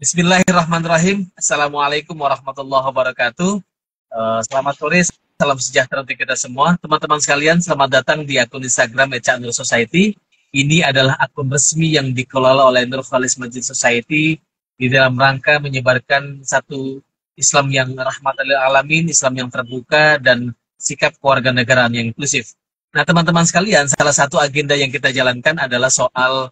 Bismillahirrahmanirrahim. Assalamualaikum warahmatullahi wabarakatuh. Selamat sore, salam sejahtera untuk kita semua. Teman-teman sekalian, selamat datang di akun Instagram Eca Nur Society. Ini adalah akun resmi yang dikelola oleh Nur Khalis Masjid Society di dalam rangka menyebarkan satu Islam yang rahmatan lil alamin, Islam yang terbuka, dan sikap kewarganegaraan yang inklusif. Nah, teman-teman sekalian, salah satu agenda yang kita jalankan adalah soal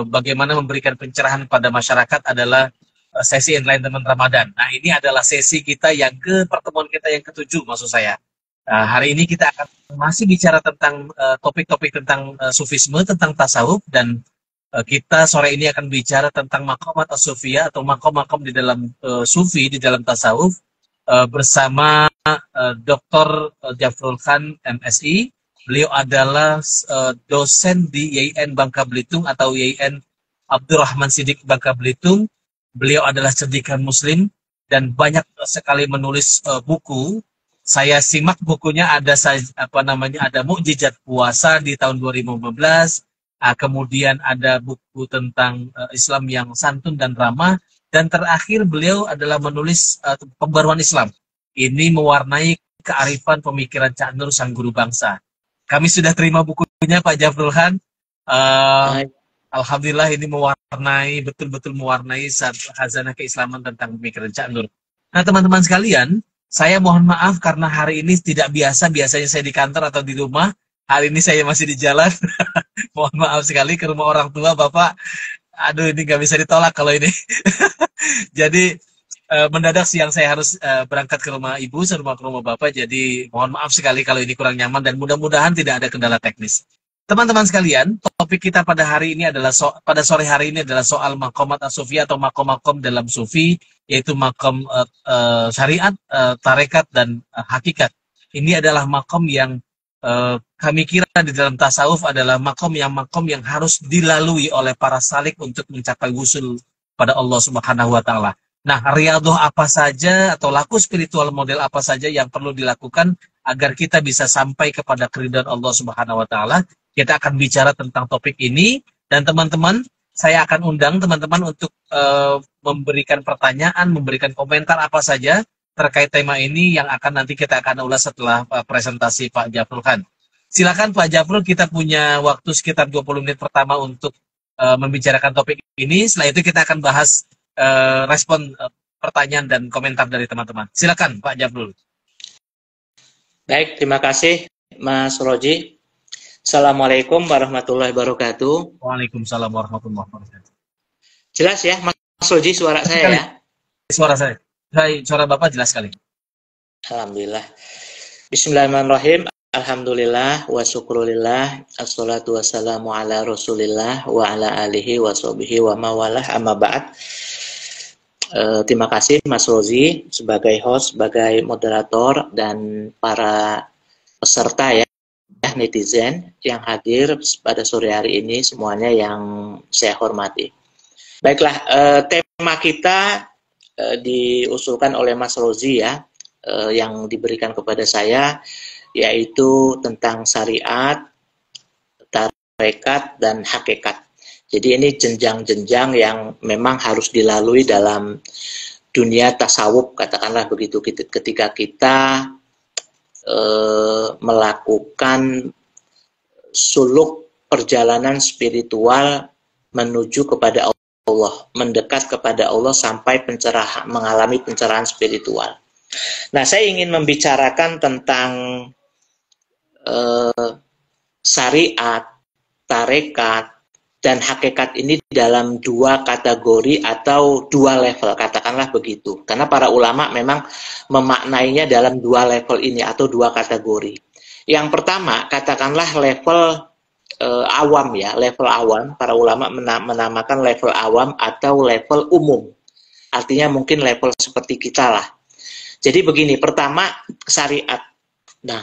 bagaimana memberikan pencerahan pada masyarakat adalah sesi enlightenment Ramadan. Nah, ini adalah sesi kita yang pertemuan kita yang ketujuh, maksud saya. Hari ini kita akan masih bicara tentang topik-topik tentang sufisme, tentang tasawuf, dan kita sore ini akan bicara tentang maqamat as-sufiyah atau makom-makom di dalam sufi, di dalam tasawuf, bersama Dr. Jafrul Khan, MSI. Beliau adalah dosen di YIN Bangka Belitung atau YIN Abdurrahman Siddiq Bangka Belitung. Beliau adalah cerdikan muslim dan banyak sekali menulis buku. Saya simak bukunya, ada ada Mukjizat Puasa di tahun 2015. Kemudian ada buku tentang Islam yang santun dan ramah, dan terakhir beliau adalah menulis Pembaruan Islam. Ini mewarnai kearifan pemikiran Cak Nur sang guru bangsa. Kami sudah terima bukunya Pak Jafrul Khan. Alhamdulillah ini betul-betul mewarnai khazanah keislaman tentang pemikiran Cak Nur. Nah, teman-teman sekalian, saya mohon maaf karena hari ini tidak biasa. Biasanya saya di kantor atau di rumah. Hari ini saya masih di jalan. Mohon maaf sekali ke rumah orang tua, Bapak. Aduh, ini nggak bisa ditolak kalau ini. Jadi mendadak siang saya harus berangkat ke rumah ibu, ke rumah bapak. Jadi mohon maaf sekali kalau ini kurang nyaman dan mudah-mudahan tidak ada kendala teknis. Teman-teman sekalian, topik kita pada hari ini adalah pada sore hari ini adalah soal maqamat as-sufiyah atau makom-makom dalam sufi, yaitu makom syariat, tarekat, dan hakikat. Ini adalah makom yang kami kira di dalam tasawuf adalah makom yang harus dilalui oleh para salik untuk mencapai wusul pada Allah Subhanahu wa taala. Nah, riyadhah apa saja atau laku spiritual model apa saja yang perlu dilakukan agar kita bisa sampai kepada keridhaan Allah Subhanahu wa taala? Kita akan bicara tentang topik ini, dan teman-teman, saya akan undang teman-teman untuk memberikan pertanyaan, memberikan komentar apa saja terkait tema ini yang akan nanti kita akan ulas setelah presentasi Pak Jafrul Khan. Silakan Pak Jafrul, kita punya waktu sekitar 20 menit pertama untuk membicarakan topik ini. Setelah itu kita akan bahas respon pertanyaan dan komentar dari teman-teman. Silakan Pak Jafrul. Baik, terima kasih Mas Roji. Assalamualaikum warahmatullahi wabarakatuh. Waalaikumsalam warahmatullahi wabarakatuh. Jelas ya Mas Roji suara saya ya? Suara saya. Suara Bapak jelas sekali. Alhamdulillah. Bismillahirrahmanirrahim. Alhamdulillah wa syukurillah. Assalatu wassalamu ala rasulillah wa ala alihi wa sahbihi wa mawalah amma ba'd. Terima kasih Mas Rozi sebagai host, sebagai moderator, dan para peserta ya, netizen yang hadir pada sore hari ini, semuanya yang saya hormati. Baiklah, tema kita diusulkan oleh Mas Rozi ya, yang diberikan kepada saya, yaitu tentang syariat, tarekat, dan hakikat. Jadi ini jenjang-jenjang yang memang harus dilalui dalam dunia tasawuf, katakanlah begitu, ketika kita melakukan suluk perjalanan spiritual menuju kepada Allah, mendekat kepada Allah sampai mengalami pencerahan spiritual. Nah, saya ingin membicarakan tentang syariat, tarekat, dan hakikat ini dalam dua kategori atau dua level, katakanlah begitu. Karena para ulama memang memaknainya dalam dua level ini atau dua kategori. Yang pertama, katakanlah level awam ya, level awam. Para ulama menamakan level awam atau level umum. Artinya mungkin level seperti kita lah. Jadi begini, pertama syariat. Nah,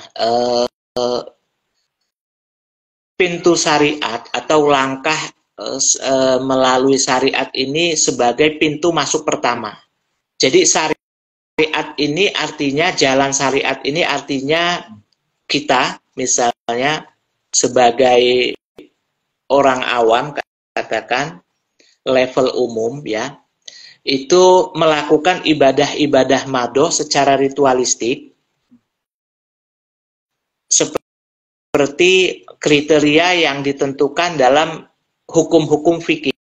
pintu syariat atau langkah melalui syariat ini sebagai pintu masuk pertama. Jadi syariat ini artinya, jalan syariat ini artinya kita misalnya sebagai orang awam, katakan level umum ya, itu melakukan ibadah-ibadah madoh secara ritualistik seperti kriteria yang ditentukan dalam hukum-hukum fikih.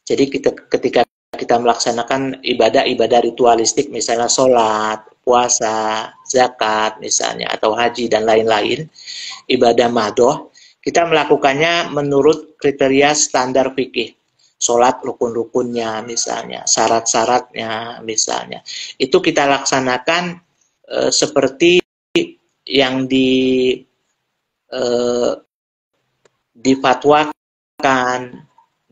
Jadi ketika kita melaksanakan ibadah-ibadah ritualistik, misalnya sholat, puasa, zakat misalnya, atau haji dan lain-lain, ibadah madoh, kita melakukannya menurut kriteria standar fikih. Sholat rukun-rukunnya misalnya, syarat-syaratnya misalnya. Itu kita laksanakan seperti yang difatwakan,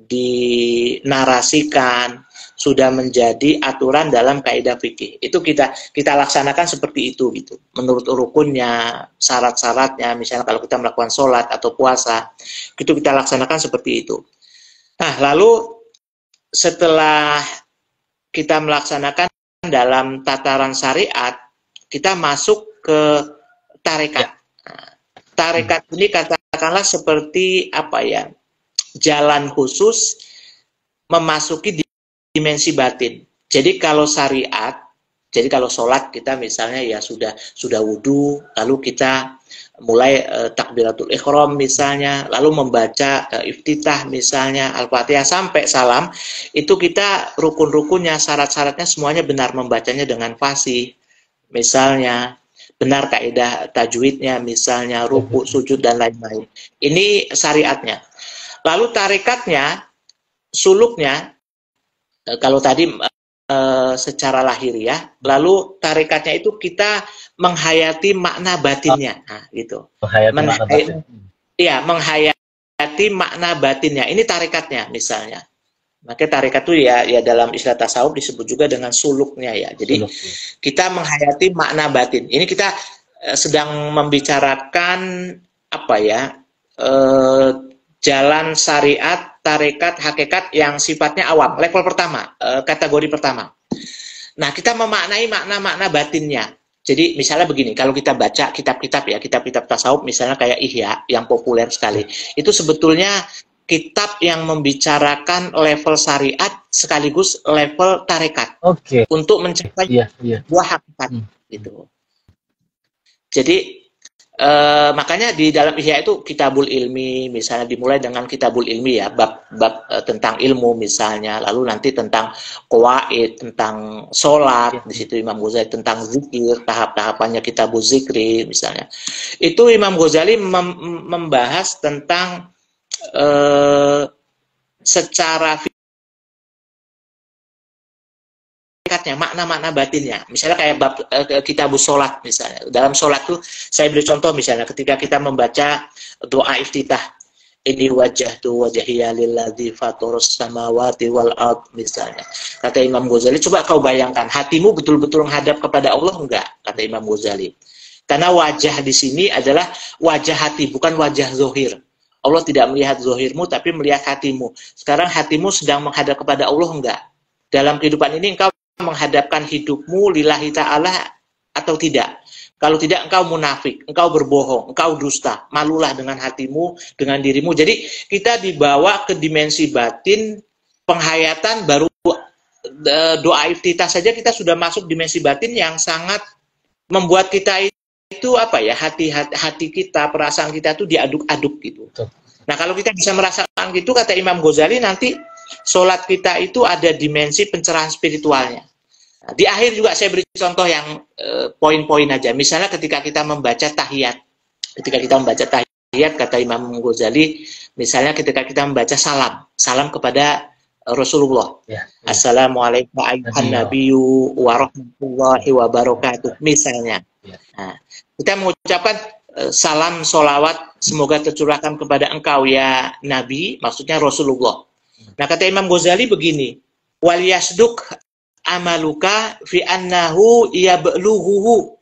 dinarasikan, sudah menjadi aturan dalam kaidah fikih. Itu kita laksanakan seperti itu gitu. Menurut rukunnya, syarat-syaratnya, misalnya kalau kita melakukan sholat atau puasa, itu kita laksanakan seperti itu. Nah, lalu setelah kita melaksanakan dalam tataran syariat, kita masuk ke tarekat. Nah, tarekat ini katakanlah seperti apa ya? Jalan khusus memasuki dimensi batin. Jadi kalau syariat, jadi kalau sholat kita misalnya ya sudah wudu, lalu kita mulai takbiratul ihram misalnya, lalu membaca iftitah misalnya, Al-Fatihah sampai salam, itu kita rukun-rukunnya, syarat-syaratnya semuanya benar, membacanya dengan fasih misalnya, benar kaidah tajwidnya misalnya, ruku, sujud dan lain-lain. Ini syariatnya. Lalu tarikatnya, suluknya, kalau tadi secara lahiriah, lalu tarikatnya itu kita menghayati makna batinnya, nah, gitu. Menghayati makna batinnya. Ini tarikatnya misalnya. Maka tarikat itu ya dalam istilah tasawuf disebut juga dengan suluknya ya. Jadi kita menghayati makna batin. Ini kita sedang membicarakan apa ya? Jalan syariat, tarekat, hakikat yang sifatnya awam, level pertama, kategori pertama. Nah, kita memaknai makna-makna batinnya. Jadi misalnya begini, kalau kita baca kitab-kitab ya, kitab-kitab tasawuf misalnya kayak Ihya yang populer sekali, itu sebetulnya kitab yang membicarakan level syariat sekaligus level tarekat. Untuk mencapai buah hakikat gitu. Jadi makanya di dalam Ihya itu kitabul ilmi, misalnya dimulai dengan kitabul ilmi ya, bab tentang ilmu misalnya, lalu nanti tentang qawaid, tentang sholat, di situ Imam Ghazali tentang zikir, tahap-tahapannya kitabul zikri misalnya. Itu Imam Ghazali membahas tentang secara makna-makna batinnya. Misalnya kayak bab kitabus sholat misalnya. Dalam sholat tuh saya beri contoh misalnya ketika kita membaca doa iftitah. Ini wajah tu wajhiya lilladzi fatarus samawati wal ard misalnya. Kata Imam Ghazali, coba kau bayangkan hatimu betul-betul menghadap kepada Allah enggak? Kata Imam Ghazali. Karena wajah di sini adalah wajah hati, bukan wajah zohir. Allah tidak melihat zohirmu tapi melihat hatimu. Sekarang hatimu sedang menghadap kepada Allah enggak? Dalam kehidupan ini engkau menghadapkan hidupmu lillahi ta'ala atau tidak. Kalau tidak, engkau munafik, engkau berbohong, engkau dusta. Malulah dengan hatimu, dengan dirimu. Jadi kita dibawa ke dimensi batin, penghayatan, baru doa iftitah saja kita sudah masuk dimensi batin yang sangat membuat kita itu apa ya, hati kita, perasaan kita itu diaduk-aduk gitu. Nah kalau kita bisa merasakan gitu, kata Imam Ghazali, nanti sholat kita itu ada dimensi pencerahan spiritualnya. Nah, di akhir juga saya beri contoh yang poin-poin aja. Misalnya ketika kita membaca tahiyat. Ketika kita membaca tahiyat, kata Imam Ghazali, misalnya ketika kita membaca salam kepada Rasulullah. Assalamualaikum ayuhan nabiyyu wa rahmatullahi wa barakatuh. Misalnya. Nah, kita mengucapkan salam sholawat semoga tercurahkan kepada engkau ya Nabi, maksudnya Rasulullah. Nah kata Imam Ghazali begini, wal yasduk amaluka fi annahu yabluhuhu.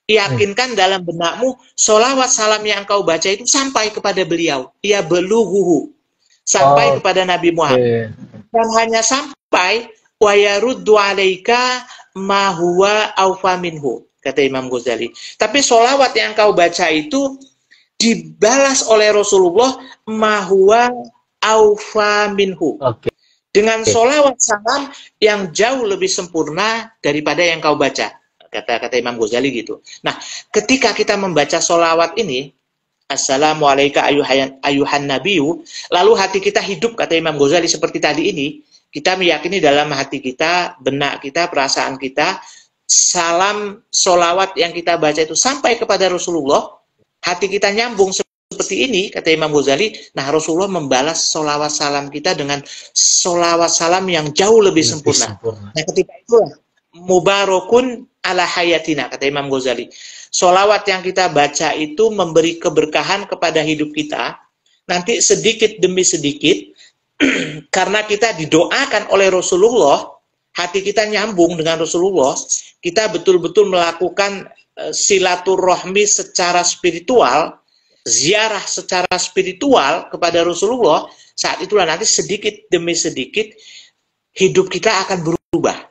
Yakinkan dalam benakmu sholawat salam yang engkau baca itu sampai kepada beliau, yabluhuhu, sampai kepada Nabi Muhammad. Dan hanya sampai wa yaruddu alaika ma huwa awfa minhu, kata Imam Ghazali. Tapi sholawat yang engkau baca itu dibalas oleh Rasulullah ma huwa awfa minhu. dengan solawat salam yang jauh lebih sempurna daripada yang kau baca. Kata Imam Ghazali gitu. Nah, ketika kita membaca solawat ini, Assalamualaikum ayuhan nabiyu, lalu hati kita hidup, kata Imam Ghazali seperti tadi ini, kita meyakini dalam hati kita, benak kita, perasaan kita, salam solawat yang kita baca itu sampai kepada Rasulullah, hati kita nyambung seperti ini, kata Imam Ghazali. Nah, Rasulullah membalas solawat salam kita dengan solawat salam yang jauh lebih sempurna. Nah, ketika itulah mubarakun ala hayatina, kata Imam Ghazali. Solawat yang kita baca itu memberi keberkahan kepada hidup kita. Nanti sedikit demi sedikit, karena kita didoakan oleh Rasulullah, hati kita nyambung dengan Rasulullah, kita betul-betul melakukan silaturahmi secara spiritual, ziarah secara spiritual kepada Rasulullah. Saat itulah nanti sedikit demi sedikit hidup kita akan berubah.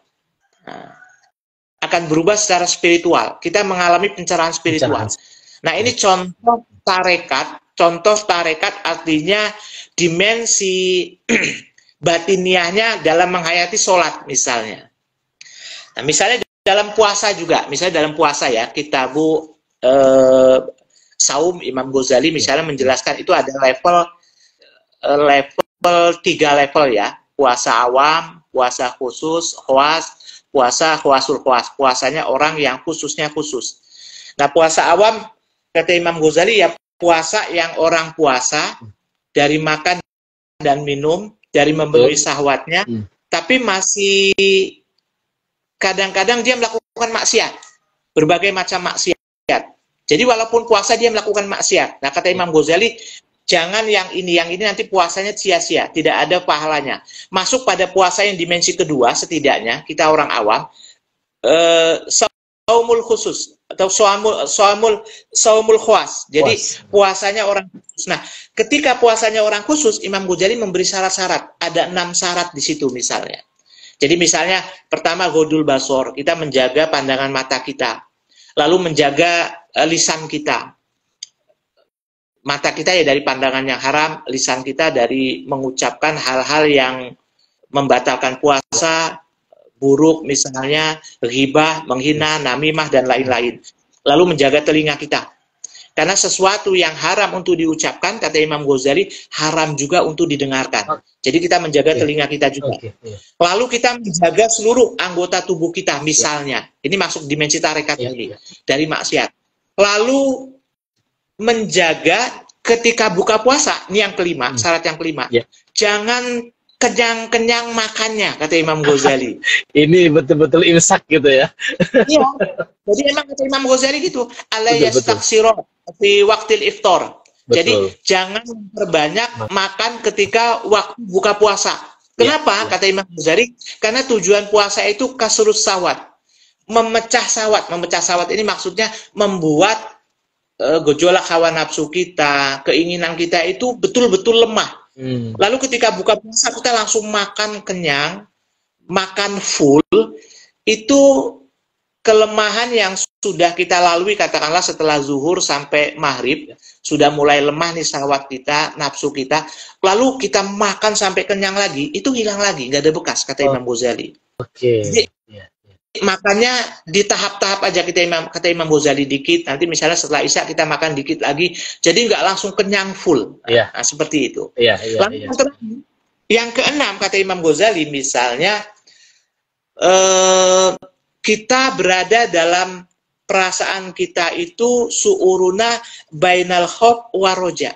Akan berubah secara spiritual. Kita mengalami pencerahan spiritual. Nah, ini contoh tarekat. Contoh tarekat artinya dimensi batiniahnya dalam menghayati sholat misalnya. Nah, misalnya dalam puasa juga. Misalnya dalam puasa ya, Kitabu Saum Imam Ghazali misalnya menjelaskan itu ada level 3 level ya. Puasa awam, puasa khusus, khawas, puasa khawasul khawas. Puasanya orang yang khususnya khusus. Nah, puasa awam kata Imam Ghazali ya puasa yang orang puasa dari makan dan minum, dari memenuhi syahwatnya, tapi masih kadang-kadang dia melakukan maksiat. Berbagai macam maksiat. Jadi walaupun puasa dia melakukan maksiat. Nah, kata Imam Ghazali, jangan yang ini nanti puasanya sia-sia, tidak ada pahalanya. Masuk pada puasa yang dimensi kedua, setidaknya kita orang awam, saumul khusus atau saumul khawas. Jadi puasanya orang khusus. Nah, ketika puasanya orang khusus, Imam Ghazali memberi syarat-syarat. Ada 6 syarat di situ misalnya. Jadi misalnya pertama ghodul basor, kita menjaga pandangan mata kita. Lalu menjaga lisan kita. Mata kita ya dari pandangan yang haram, lisan kita dari mengucapkan hal-hal yang membatalkan puasa, buruk misalnya, ghibah, menghina, namimah, dan lain-lain. Lalu menjaga telinga kita. Karena sesuatu yang haram untuk diucapkan, kata Imam Ghazali, haram juga untuk didengarkan. Jadi kita menjaga telinga kita juga. Lalu kita menjaga seluruh anggota tubuh kita, misalnya. Ini masuk dimensi tarekat ini, dari maksiat. Lalu menjaga ketika buka puasa, ini yang kelima, syarat yang kelima. Jangan kenyang-kenyang makannya, kata Imam Ghazali. Ini betul-betul imsak gitu ya. Iya. Jadi emang kata Imam Ghazali gitu, ala yastaksiro fi waqtil iftar. Jadi jangan terbanyak makan ketika waktu buka puasa. Kenapa? Kata Imam Ghazali, karena tujuan puasa itu kasrus sawat. Memecah sawat. Memecah sawat ini maksudnya membuat gejolak hawa nafsu kita, keinginan kita itu betul-betul lemah. Lalu ketika buka puasa kita langsung makan kenyang, makan full, itu kelemahan yang sudah kita lalui katakanlah setelah zuhur sampai maghrib, sudah mulai lemah nih syahwat kita, nafsu kita, lalu kita makan sampai kenyang lagi, itu hilang lagi, nggak ada bekas, kata Imam Ghazali. Jadi, makannya di tahap-tahap aja kata Imam Ghazali dikit, nanti misalnya setelah isya kita makan dikit lagi, jadi nggak langsung kenyang full. Nah, seperti itu. Lalu yang keenam kata Imam Ghazali misalnya kita berada dalam perasaan kita itu su'uruna bainal khauf waroja.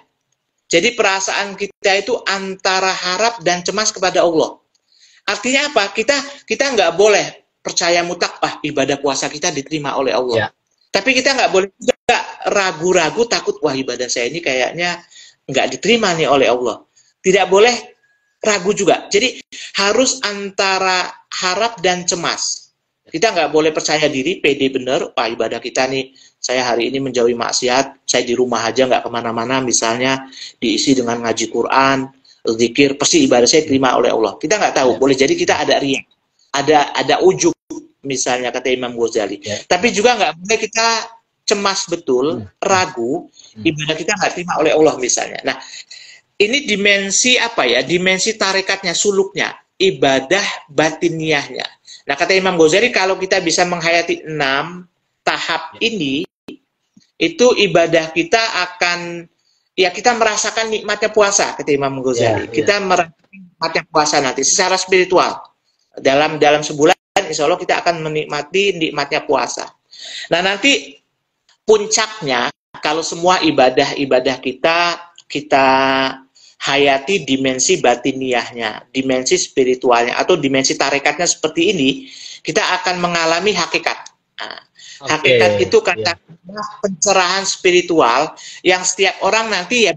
Jadi perasaan kita itu antara harap dan cemas kepada Allah. Artinya apa? Kita nggak boleh percaya mutlak, ibadah puasa kita diterima oleh Allah. Tapi kita nggak boleh juga ragu-ragu, takut, wah ibadah saya ini kayaknya nggak diterima nih oleh Allah. Tidak boleh ragu juga. Jadi harus antara harap dan cemas. Kita nggak boleh percaya diri, pede bener, ibadah kita nih, saya hari ini menjauhi maksiat, saya di rumah aja nggak kemana-mana, misalnya diisi dengan ngaji Quran, zikir, pasti ibadah saya diterima oleh Allah. Kita nggak tahu, boleh jadi kita ada riya, ada ujub, misalnya kata Imam Ghazali. Tapi juga nggak boleh kita cemas betul, ragu, ibadah kita nggak diterima oleh Allah misalnya. Nah, ini dimensi apa ya? Dimensi tarekatnya, suluknya. ibadah batiniahnya. Nah, kata Imam Ghazali, kalau kita bisa menghayati 6 tahap ini, itu ibadah kita akan, ya kita merasakan nikmatnya puasa, kata Imam Ghazali. Kita merasakan nikmatnya puasa nanti secara spiritual. Dalam sebulan, insya Allah kita akan menikmati nikmatnya puasa. Nah, nanti puncaknya, kalau semua ibadah-ibadah kita hayati dimensi batiniahnya, dimensi spiritualnya, atau dimensi tarekatnya seperti ini, kita akan mengalami hakikat. Nah, hakikat itu katakanlah pencerahan spiritual yang setiap orang nanti ya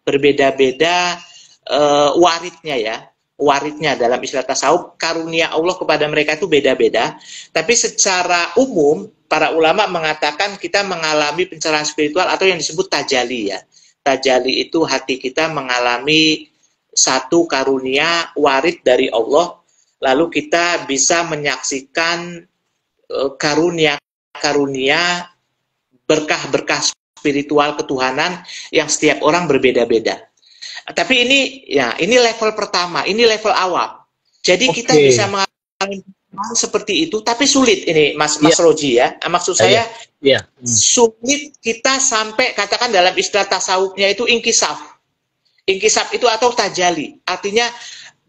berbeda-beda waritnya ya. Waritnya dalam istilah tasawuf, karunia Allah kepada mereka itu beda-beda. Tapi secara umum, para ulama mengatakan kita mengalami pencerahan spiritual atau yang disebut tajali ya. Tajali itu hati kita mengalami satu karunia warid dari Allah, lalu kita bisa menyaksikan karunia-karunia berkah-berkah spiritual ketuhanan yang setiap orang berbeda-beda. Tapi ini level pertama, ini level awam. Jadi kita bisa mengalami seperti itu, tapi sulit ini Mas Roji ya. Maksud saya sulit kita sampai katakan dalam istilah tasawufnya itu inkisaf. Inkisaf itu atau tajali. Artinya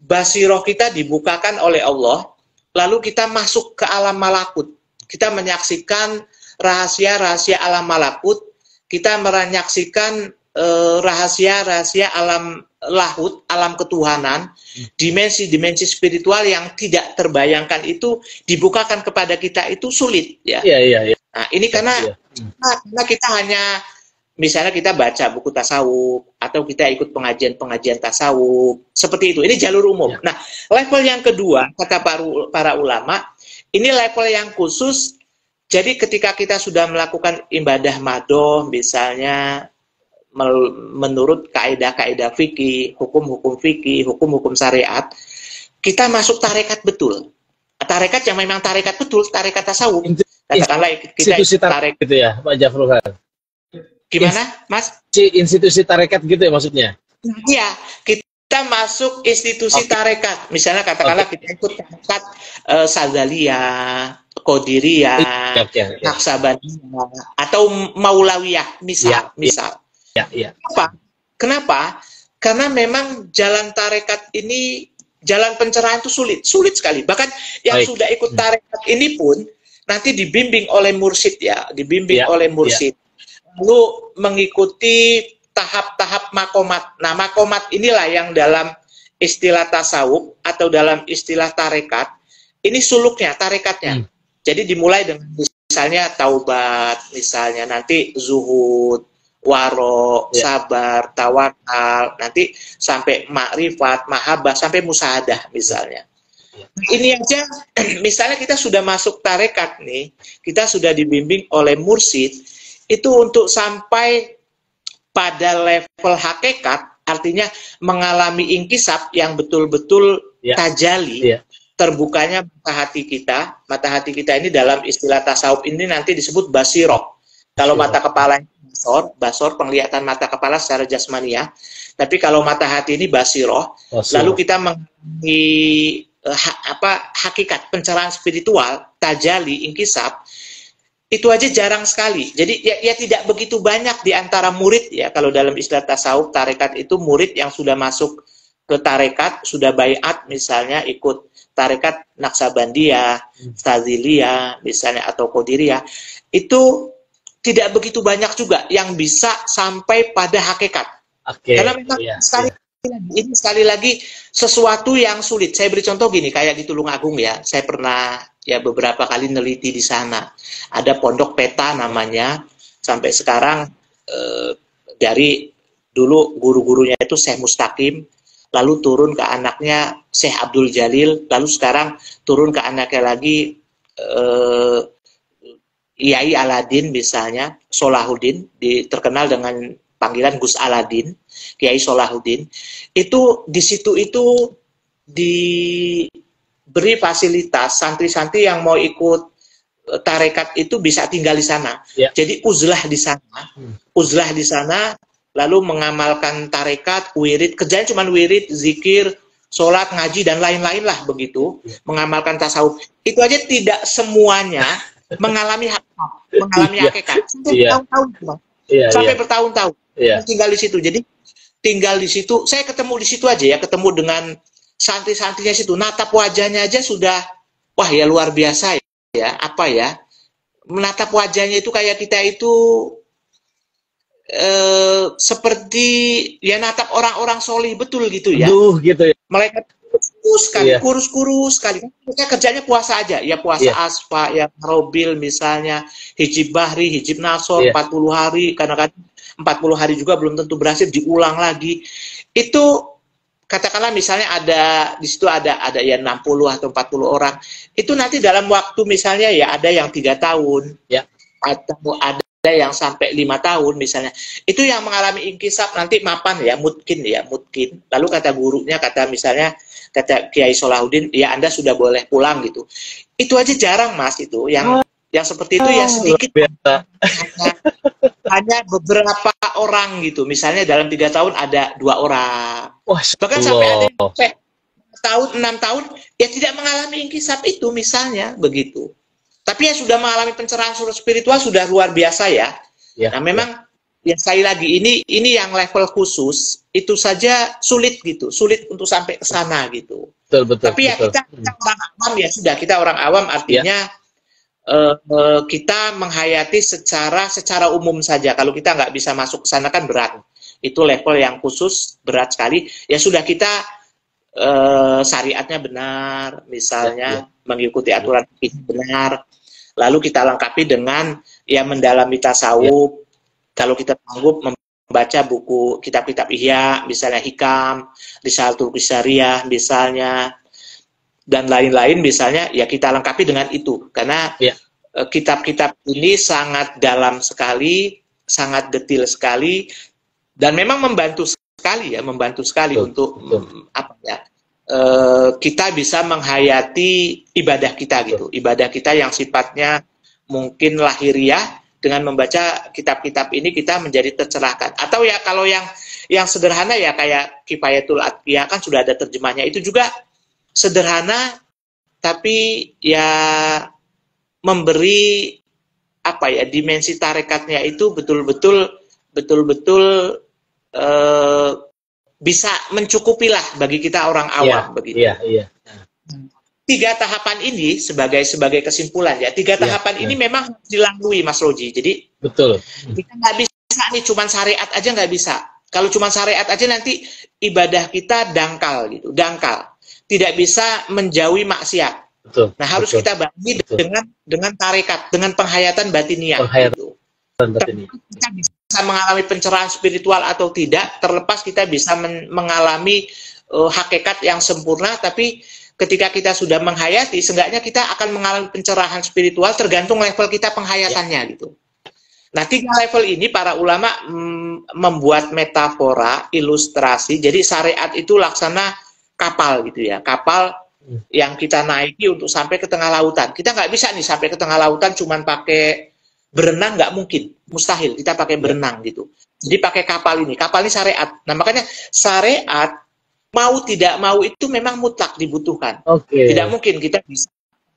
basiroh kita dibukakan oleh Allah, lalu kita masuk ke alam malakut. Kita menyaksikan rahasia-rahasia alam malakut, kita menyaksikan rahasia-rahasia alam lahut, alam ketuhanan, dimensi-dimensi spiritual yang tidak terbayangkan itu dibukakan kepada kita itu sulit ya. Nah, ini karena kita hanya misalnya kita baca buku tasawuf atau kita ikut pengajian-pengajian tasawuf seperti itu. Ini jalur umum. Nah, level yang kedua kata para ulama, ini level yang khusus. Jadi ketika kita sudah melakukan ibadah madhoh misalnya menurut kaidah-kaidah fikih, hukum-hukum syariat, kita masuk tarekat betul. Tarekat yang memang tarekat betul, tarekat tasawuf. Katakanlah kita tarekat gitu ya, Pak Jafrul. Gimana, Mas? Institusi tarekat gitu ya maksudnya? Iya, kita masuk institusi tarekat. Misalnya katakanlah kita ikut tarekat Sadzaliyah, Qadiriyah, Naqsabandiyah, atau Maulawiyah, misal. Kenapa? Karena memang jalan tarekat ini, jalan pencerahan itu sulit sekali. Bahkan yang sudah ikut tarekat ini pun nanti dibimbing oleh mursyid ya, oleh mursyid. Lalu mengikuti tahap-tahap makomat. Nah, makomat inilah yang dalam istilah tasawuf atau dalam istilah tarekat, ini suluknya, tarekatnya. Jadi dimulai dengan misalnya taubat, misalnya nanti zuhud, waro, sabar, tawakal, nanti sampai makrifat, mahabbah, sampai musahadah misalnya. Ini aja, misalnya kita sudah masuk tarekat nih, kita sudah dibimbing oleh mursyid, itu untuk sampai pada level hakikat, artinya mengalami inkisab yang betul-betul tajali, terbukanya mata hati kita ini dalam istilah tasawuf ini nanti disebut basiroh. Kalau mata kepala basor penglihatan mata kepala secara jasmaniah, tapi kalau mata hati ini basiroh. Lalu kita mengalami hakikat pencerahan spiritual, tajali, inkisab, itu aja jarang sekali. Jadi ya tidak begitu banyak di antara murid ya, kalau dalam istilah tasawuf tarekat itu murid yang sudah masuk ke tarekat, sudah baiat misalnya ikut tarekat Naqsabandiyah, Sadziliyah misalnya atau Qadiriyah, itu tidak begitu banyak juga yang bisa sampai pada hakikat. Karena memang sekali lagi sesuatu yang sulit. Saya beri contoh gini, kayak di Tulungagung ya, saya pernah ya beberapa kali neliti di sana. Ada pondok peta namanya, sampai sekarang dari dulu guru-gurunya itu Syekh Mustaqim, lalu turun ke anaknya Syekh Abdul Jalil, lalu sekarang turun ke anaknya lagi Yai Aladin misalnya, Solahuddin, terkenal dengan panggilan Gus Aladin, Kiai Solahuddin. Itu di situ itu diberi fasilitas santri-santri yang mau ikut tarekat itu bisa tinggal di sana. Jadi uzlah di sana, lalu mengamalkan tarekat, wirid, kerjaan cuma wirid, zikir, sholat, ngaji, dan lain-lain lah begitu, mengamalkan tasawuf. Itu aja tidak semuanya mengalami hakikat. Sampai bertahun-tahun, sampai bertahun-tahun tinggal di situ. Jadi tinggal di situ, saya ketemu di situ aja ya, ketemu dengan santri-santrinya situ, natap wajahnya aja sudah, wah ya luar biasa ya, apa ya, menatap wajahnya itu kayak kita itu seperti ya natap orang-orang solih betul gitu ya. Gitu ya. Mereka kurus sekali, kurus-kurus sekali. Mereka kerjanya puasa aja, ya puasa asfa, ya robil misalnya, hijib bahri, hijib nasor, 40 hari, kadang-kadang 40 hari juga belum tentu berhasil, diulang lagi. Itu katakanlah misalnya ada di situ ada ya 60 atau 40 orang. Itu nanti dalam waktu misalnya ya ada yang 3 tahun, atau ada yang sampai 5 tahun misalnya. Itu yang mengalami inkisab nanti mapan ya, mungkin. Lalu kata gurunya, kata Kiai Solahuddin, ya Anda sudah boleh pulang gitu. Itu aja jarang Mas itu, yang seperti itu ya sedikit. Hanya beberapa orang gitu. Misalnya dalam 3 tahun ada 2 orang. Bahkan sampai ada yang tahun 6 tahun ya tidak mengalami inkisab itu misalnya begitu. Tapi yang sudah mengalami pencerahan spiritual sudah luar biasa ya. Nah memang ya sekali lagi ini yang level khusus itu saja sulit gitu, sulit untuk sampai ke sana gitu. Betul, tapi ya kita orang awam ya sudah, kita orang awam artinya kita menghayati secara umum saja. Kalau kita nggak bisa masuk ke sana kan berat. Itu level yang khusus, berat sekali. Ya sudah kita syariatnya benar, misalnya mengikuti aturan fikih benar. Lalu kita lengkapi dengan ya mendalami tasawuf. Kalau kita sanggup membaca buku kitab-kitab Ihya, misalnya Hikam, Risalatul Qisariyah misalnya, dan lain-lain misalnya, ya kita lengkapi dengan itu. Karena kitab-kitab ini sangat dalam sekali, sangat detail sekali, dan memang membantu sekali untuk apa ya, kita bisa menghayati ibadah kita gitu, ibadah kita yang sifatnya mungkin lahiriah. Dengan membaca kitab-kitab ini kita menjadi tercerahkan. Atau ya kalau yang sederhana ya kayak Kifayatul Atqiyah kan sudah ada terjemahnya, itu juga sederhana tapi ya memberi apa ya, dimensi tarekatnya itu betul-betul bisa mencukupilah bagi kita orang awam begitu. 3 tahapan ini sebagai kesimpulan ya, 3 tahapan ini memang dilalui Mas Roji. Jadi kita nggak bisa nih cuman syariat aja, nggak bisa. Kalau cuman syariat aja nanti ibadah kita dangkal gitu, tidak bisa menjauhi maksiat. Nah harus kita bagi dengan tarekat, dengan penghayatan batiniah. Gitu. Kita bisa mengalami pencerahan spiritual atau tidak, terlepas kita bisa mengalami hakikat yang sempurna, tapi ketika kita sudah menghayati, seenggaknya kita akan mengalami pencerahan spiritual tergantung level kita penghayatannya gitu. Nah 3 level ini para ulama membuat metafora, ilustrasi. Jadi syariat itu laksana kapal gitu ya, kapal yang kita naiki untuk sampai ke tengah lautan. Kita nggak bisa nih sampai ke tengah lautan cuman pakai berenang, nggak mungkin, mustahil kita pakai berenang gitu. Jadi pakai kapal ini syariat. Nah makanya syariat mau tidak mau itu memang mutlak dibutuhkan. Tidak mungkin kita bisa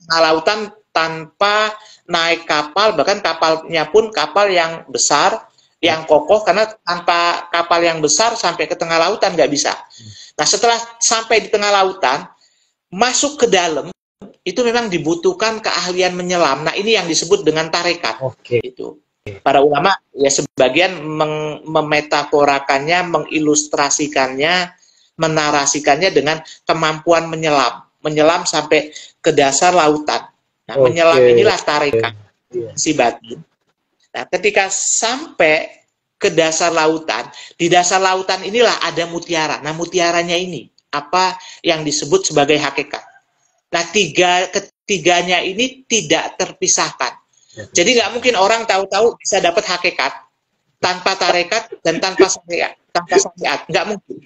tengah lautan tanpa naik kapal, bahkan kapalnya pun kapal yang besar, yang kokoh, karena tanpa kapal yang besar sampai ke tengah lautan nggak bisa. Nah setelah sampai di tengah lautan, masuk ke dalam, itu memang dibutuhkan keahlian menyelam. Nah ini yang disebut dengan tarekat. Itu. Para ulama ya sebagian memetaforakannya, mengilustrasikannya, menarasikannya dengan kemampuan menyelam sampai ke dasar lautan. Nah, menyelam inilah tarekat si batin. Nah, ketika sampai ke dasar lautan, di dasar lautan inilah ada mutiara. Nah, mutiaranya ini apa yang disebut sebagai hakikat. Nah, ketiganya ini tidak terpisahkan. Jadi nggak mungkin orang tahu-tahu bisa dapat hakikat tanpa tarekat dan tanpa syariat, nggak mungkin.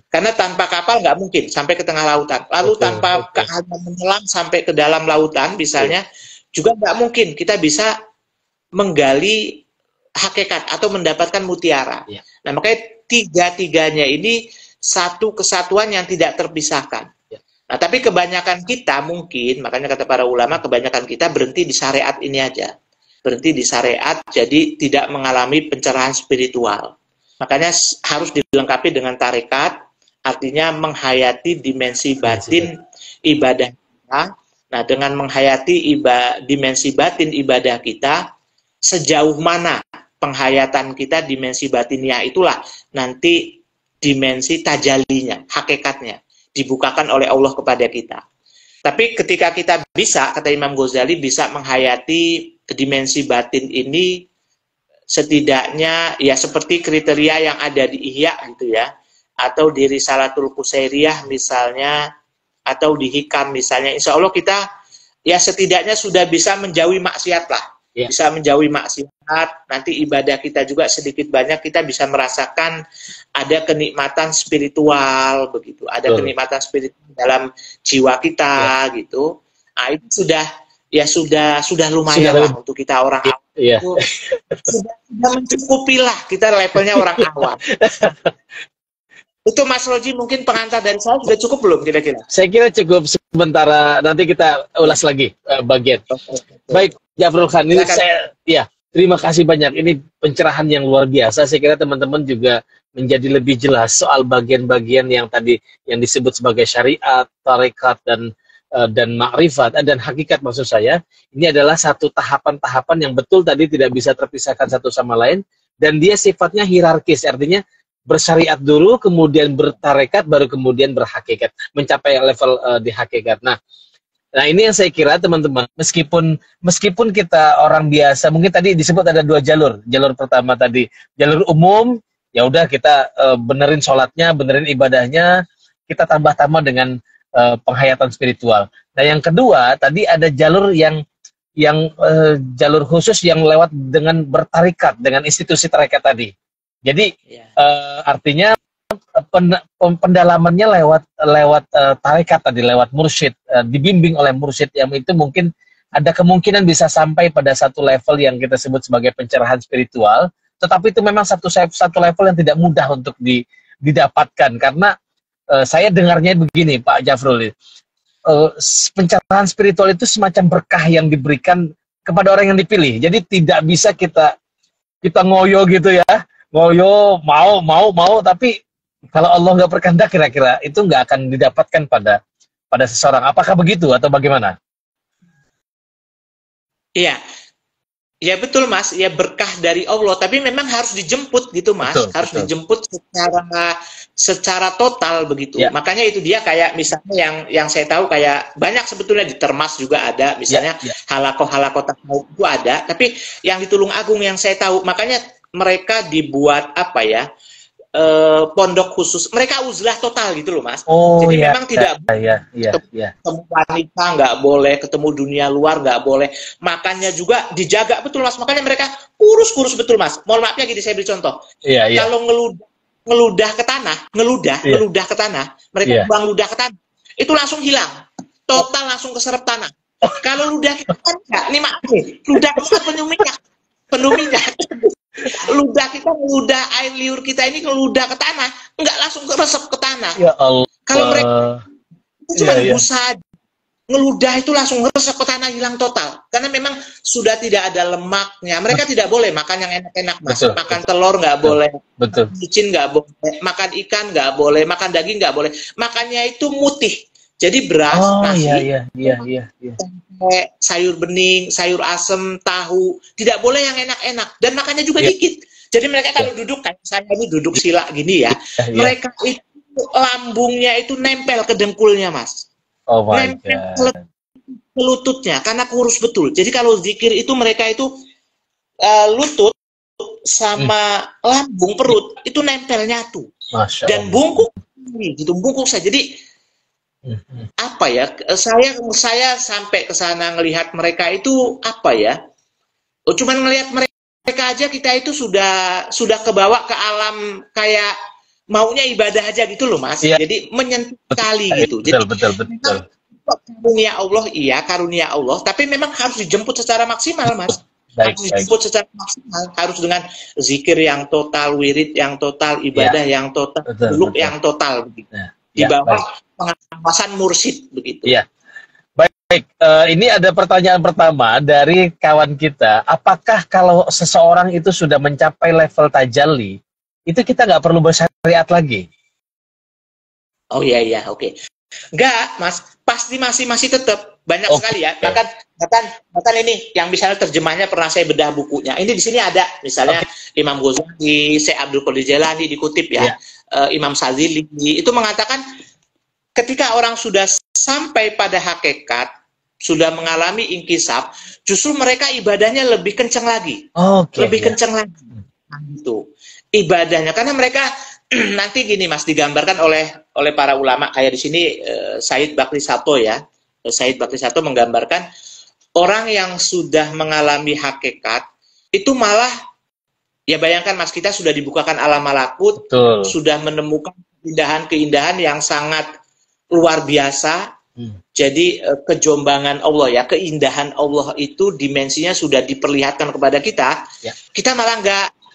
Karena tanpa kapal nggak mungkin sampai ke tengah lautan. Lalu tanpa keahlian menyelam sampai ke dalam lautan misalnya, juga nggak mungkin kita bisa menggali hakikat atau mendapatkan mutiara. Nah makanya 3-tiganya ini satu kesatuan yang tidak terpisahkan. Nah, tapi kebanyakan kita mungkin, makanya kata para ulama, kebanyakan kita berhenti di syariat ini aja. Berhenti di syariat, jadi tidak mengalami pencerahan spiritual. Makanya harus dilengkapi dengan tarekat, artinya menghayati dimensi batin ibadah kita. Nah, dengan menghayati dimensi batin ibadah kita, sejauh mana penghayatan kita dimensi batinnya, itulah nanti dimensi tajalinya, hakikatnya dibukakan oleh Allah kepada kita. Tapi ketika kita bisa, kata Imam Ghazali, bisa menghayati dimensi batin ini, setidaknya ya seperti kriteria yang ada di Ihya gitu ya, atau di Risalatul Qusairiyah misalnya, atau di Hikam misalnya, insya Allah kita ya setidaknya sudah bisa menjauhi maksiat lah. Bisa menjauhi maksiat, nanti ibadah kita juga sedikit banyak kita bisa merasakan ada kenikmatan spiritual begitu, ada kenikmatan spiritual dalam jiwa kita gitu. Nah, itu sudah lumayan lah untuk kita orang awam. Itu sudah mencukupi lah, kita levelnya orang awam. Itu Mas Roji mungkin pengantar dari saya sudah cukup belum kira-kira? Saya kira cukup sementara, nanti kita ulas lagi bagian. Baik, Jafrul Khan, ini terima kasih banyak. Ini pencerahan yang luar biasa. Saya kira teman-teman juga menjadi lebih jelas soal bagian-bagian yang tadi yang disebut sebagai syariat, tarekat dan makrifat dan hakikat maksud saya. Ini adalah satu tahapan-tahapan yang betul tadi tidak bisa terpisahkan satu sama lain, dan dia sifatnya hierarkis, artinya bersyariat dulu, kemudian bertarekat, baru kemudian berhakikat, mencapai level di hakikat. Nah, ini yang saya kira teman-teman, meskipun kita orang biasa, mungkin tadi disebut ada dua jalur. Jalur pertama tadi, jalur umum, ya udah kita benerin sholatnya, benerin ibadahnya, kita tambah-tambah dengan penghayatan spiritual. Nah, yang kedua, tadi ada jalur yang jalur khusus yang lewat dengan bertarekat, dengan institusi tarekat tadi. Jadi artinya pendalamannya lewat tarekat tadi, lewat mursyid, dibimbing oleh mursyid, yang itu mungkin ada kemungkinan bisa sampai pada satu level yang kita sebut sebagai pencerahan spiritual, tetapi itu memang satu level yang tidak mudah untuk didapatkan, karena saya dengarnya begini Pak Jafrul, pencerahan spiritual itu semacam berkah yang diberikan kepada orang yang dipilih, jadi tidak bisa kita ngoyo gitu ya, ngoyo mau, tapi kalau Allah nggak berkehendak, kira-kira itu nggak akan didapatkan pada seseorang. Apakah begitu atau bagaimana? Iya, ya betul Mas. Ya berkah dari Allah, tapi memang harus dijemput gitu Mas. Harus dijemput secara total begitu. Ya. Makanya itu dia kayak misalnya yang saya tahu kayak banyak sebetulnya di Termas juga ada, misalnya halakoh tasawuf itu ada. Tapi yang di Tulung Agung yang saya tahu, makanya mereka dibuat apa ya, pondok khusus, mereka uzlah total gitu loh Mas. Jadi memang tidak ketemu wanita nggak boleh, ketemu dunia luar nggak boleh, makannya juga dijaga betul Mas. Makanya mereka kurus betul Mas. Mohon maafnya gini, saya beri contoh. Kalau ngeludah ke tanah, ngeludah ke tanah, mereka buang ludah ke tanah, itu langsung hilang total, langsung keserap tanah. Kalau ludah kita kan ini maaf nih, ludah kita penuh minyak. Ludah kita, ludah air liur kita ini ngeludah ke tanah, nggak langsung keresep ke tanah. Ya Allah. Kalau mereka cuma berusaha ngeludah itu langsung resep ke tanah, hilang total. Karena memang sudah tidak ada lemaknya. Mereka tidak boleh makan yang enak-enak Mas. Makan telur nggak boleh, micin nggak boleh, makan ikan nggak boleh, makan daging nggak boleh. Makannya itu mutih. Jadi beras, nasi, sayur bening, sayur asem, tahu, tidak boleh yang enak-enak, dan makannya juga dikit. Jadi mereka kalau duduk, kayak saya ini duduk sila gini ya, mereka itu lambungnya itu nempel ke dengkulnya Mas, nempel ke lututnya, karena kurus betul. Jadi kalau zikir itu mereka itu lutut sama lambung perut itu nempel nyatu, dan bungkuk gitu, bungkuk saja. Jadi apa ya, saya sampai ke sana ngelihat mereka itu apa ya, cuman ngelihat mereka aja kita itu sudah kebawa ke alam kayak maunya ibadah aja gitu loh Mas. Jadi menyentuh sekali gitu. Jadi karunia Allah, karunia Allah, tapi memang harus dijemput secara maksimal Mas. Baik, harus dijemput secara maksimal, harus dengan zikir yang total, wirid yang total, ibadah yang total, suluk yang total begitu. Di bawah pengawasan mursyid begitu. Iya. Baik, ini ada pertanyaan pertama dari kawan kita. Apakah kalau seseorang itu sudah mencapai level tajalli, itu kita nggak perlu bersyariat lagi? Oh iya, oke. Enggak, Mas, pasti masih tetap banyak sekali ya. Bahkan ini yang misalnya terjemahnya pernah saya bedah bukunya. Ini di sini ada misalnya Imam Ghazali, Syekh Abdul Qadir Jailani dikutip ya. Imam Sazili itu mengatakan ketika orang sudah sampai pada hakikat, sudah mengalami inkisab, justru mereka ibadahnya lebih kencang lagi. Lebih kencang lagi. Nah, itu ibadahnya karena mereka nanti gini Mas, digambarkan oleh para ulama kayak di sini Said Bakri Sato ya. Said Bakri Sato menggambarkan orang yang sudah mengalami hakikat itu malah ya bayangkan Mas, kita sudah dibukakan alam malakut, sudah menemukan keindahan-keindahan yang sangat luar biasa. Jadi kejombangan Allah ya, keindahan Allah itu dimensinya sudah diperlihatkan kepada kita. Kita malah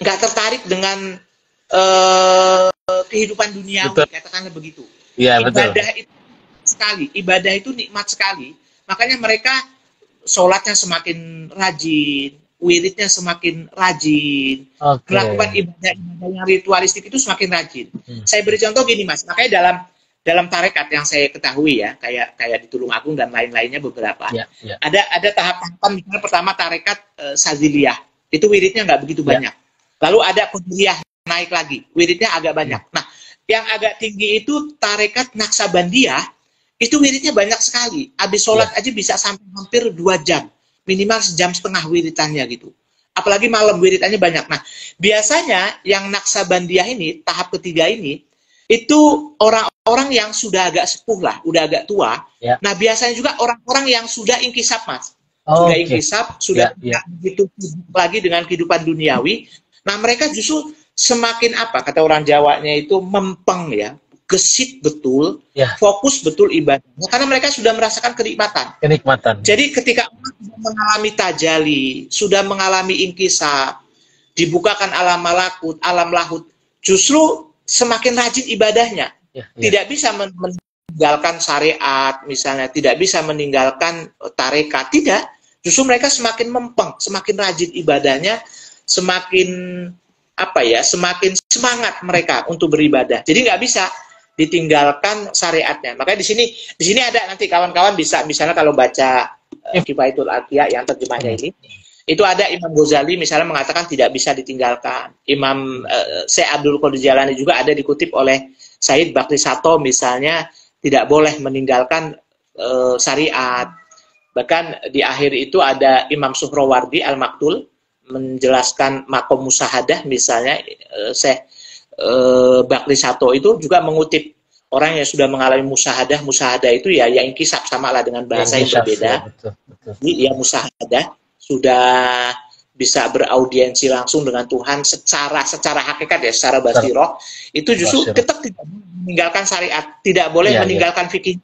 nggak tertarik dengan kehidupan duniawi, katakanlah begitu. Ibadah itu sekali, ibadah itu nikmat sekali. Makanya mereka sholatnya semakin rajin, wiridnya semakin rajin, melakukan ibadah yang ritualistik itu semakin rajin. Saya beri contoh gini Mas, makanya dalam tarekat yang saya ketahui ya, kayak di Tulungagung dan lain-lainnya beberapa, ada tahap-tahapan. Misalnya pertama tarekat Saziliyah, itu wiridnya nggak begitu banyak. Lalu ada Qadiriyah, naik lagi, wiridnya agak banyak. Nah, yang agak tinggi itu tarekat Naksabandiyah, itu wiridnya banyak sekali. Habis sholat aja bisa sampai hampir 2 jam, minimal 1,5 jam wiritannya gitu. Apalagi malam wiritannya banyak. Nah, biasanya yang Naksabandiyah ini, tahap ketiga ini, itu orang-orang yang sudah agak sepuh lah, udah agak tua. Nah, biasanya juga orang-orang yang sudah inkisab Mas. Sudah inkisab, sudah tidak begitu sibuk lagi dengan kehidupan duniawi. Nah, mereka justru semakin apa, kata orang Jawanya itu mempeng ya, gesit betul, fokus betul ibadahnya, karena mereka sudah merasakan kenikmatan. Jadi ketika orang sudah mengalami tajalli, sudah mengalami inkisab, dibukakan alam malakut, alam lahut, justru semakin rajin ibadahnya. Tidak bisa meninggalkan syariat, misalnya, tidak bisa meninggalkan tarekat, tidak. Justru mereka semakin mempeng, semakin rajin ibadahnya, semakin semakin semangat mereka untuk beribadah. Jadi nggak bisa ditinggalkan syariatnya. Makanya di sini ada nanti kawan-kawan bisa misalnya kalau baca Kifayatul Atqiya yang terjemahnya ini, itu ada Imam Ghazali misalnya mengatakan tidak bisa ditinggalkan. Imam Syekh Abdul Qadir Jailani juga ada dikutip oleh Said Bakri Sato misalnya tidak boleh meninggalkan syariat. Bahkan di akhir itu ada Imam Suhrawardi Al-Maktul menjelaskan makom musahadah misalnya. Syekh Bakri Sato itu juga mengutip orang yang sudah mengalami musahadah itu ya yang inkisab, sama lah dengan bahasa yang berbeda. Ya musahadah sudah bisa beraudiensi langsung dengan Tuhan secara hakikat ya, secara basiroh. Itu justru tetap tidak meninggalkan syariat, tidak boleh meninggalkan fikih.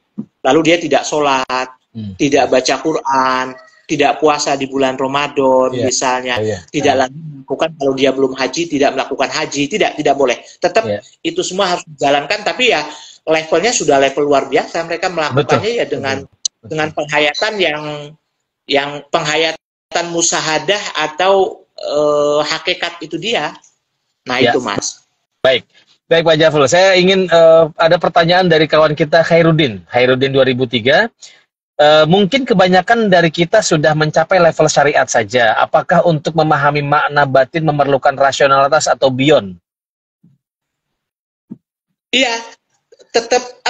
Lalu dia tidak sholat, tidak baca Quran, tidak puasa di bulan Ramadan misalnya, tidak lagi melakukan, kalau dia belum haji tidak melakukan haji, tidak boleh. Tetap itu semua harus dijalankan, tapi ya levelnya sudah level luar biasa. Mereka melakukannya ya dengan penghayatan yang penghayatan musahadah atau hakikat itu dia. Nah itu Mas. Baik Pak Jafrul, saya ingin ada pertanyaan dari kawan kita Khairuddin 2003. Mungkin kebanyakan dari kita sudah mencapai level syariat saja. Apakah untuk memahami makna batin memerlukan rasionalitas atau beyond? Iya, tetap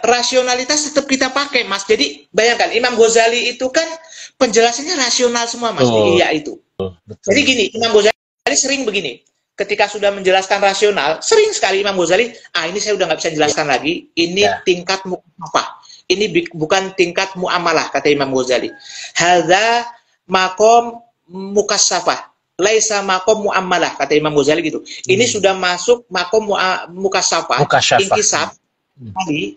rasionalitas tetap kita pakai Mas. Jadi bayangkan Imam Ghazali itu kan penjelasannya rasional semua Mas. Iya itu. Betul. Jadi gini, Imam Ghazali sering begini. Ketika sudah menjelaskan rasional, sering sekali Imam Ghazali, ini saya udah nggak bisa jelaskan lagi. Ini tingkat mukafah. Ini bukan tingkat muamalah, kata Imam Ghazali. Hadza maqam mukasyafah, laisa maqam muamalah, kata Imam Ghazali gitu. Ini sudah masuk maqam mukasyafah, inkisab,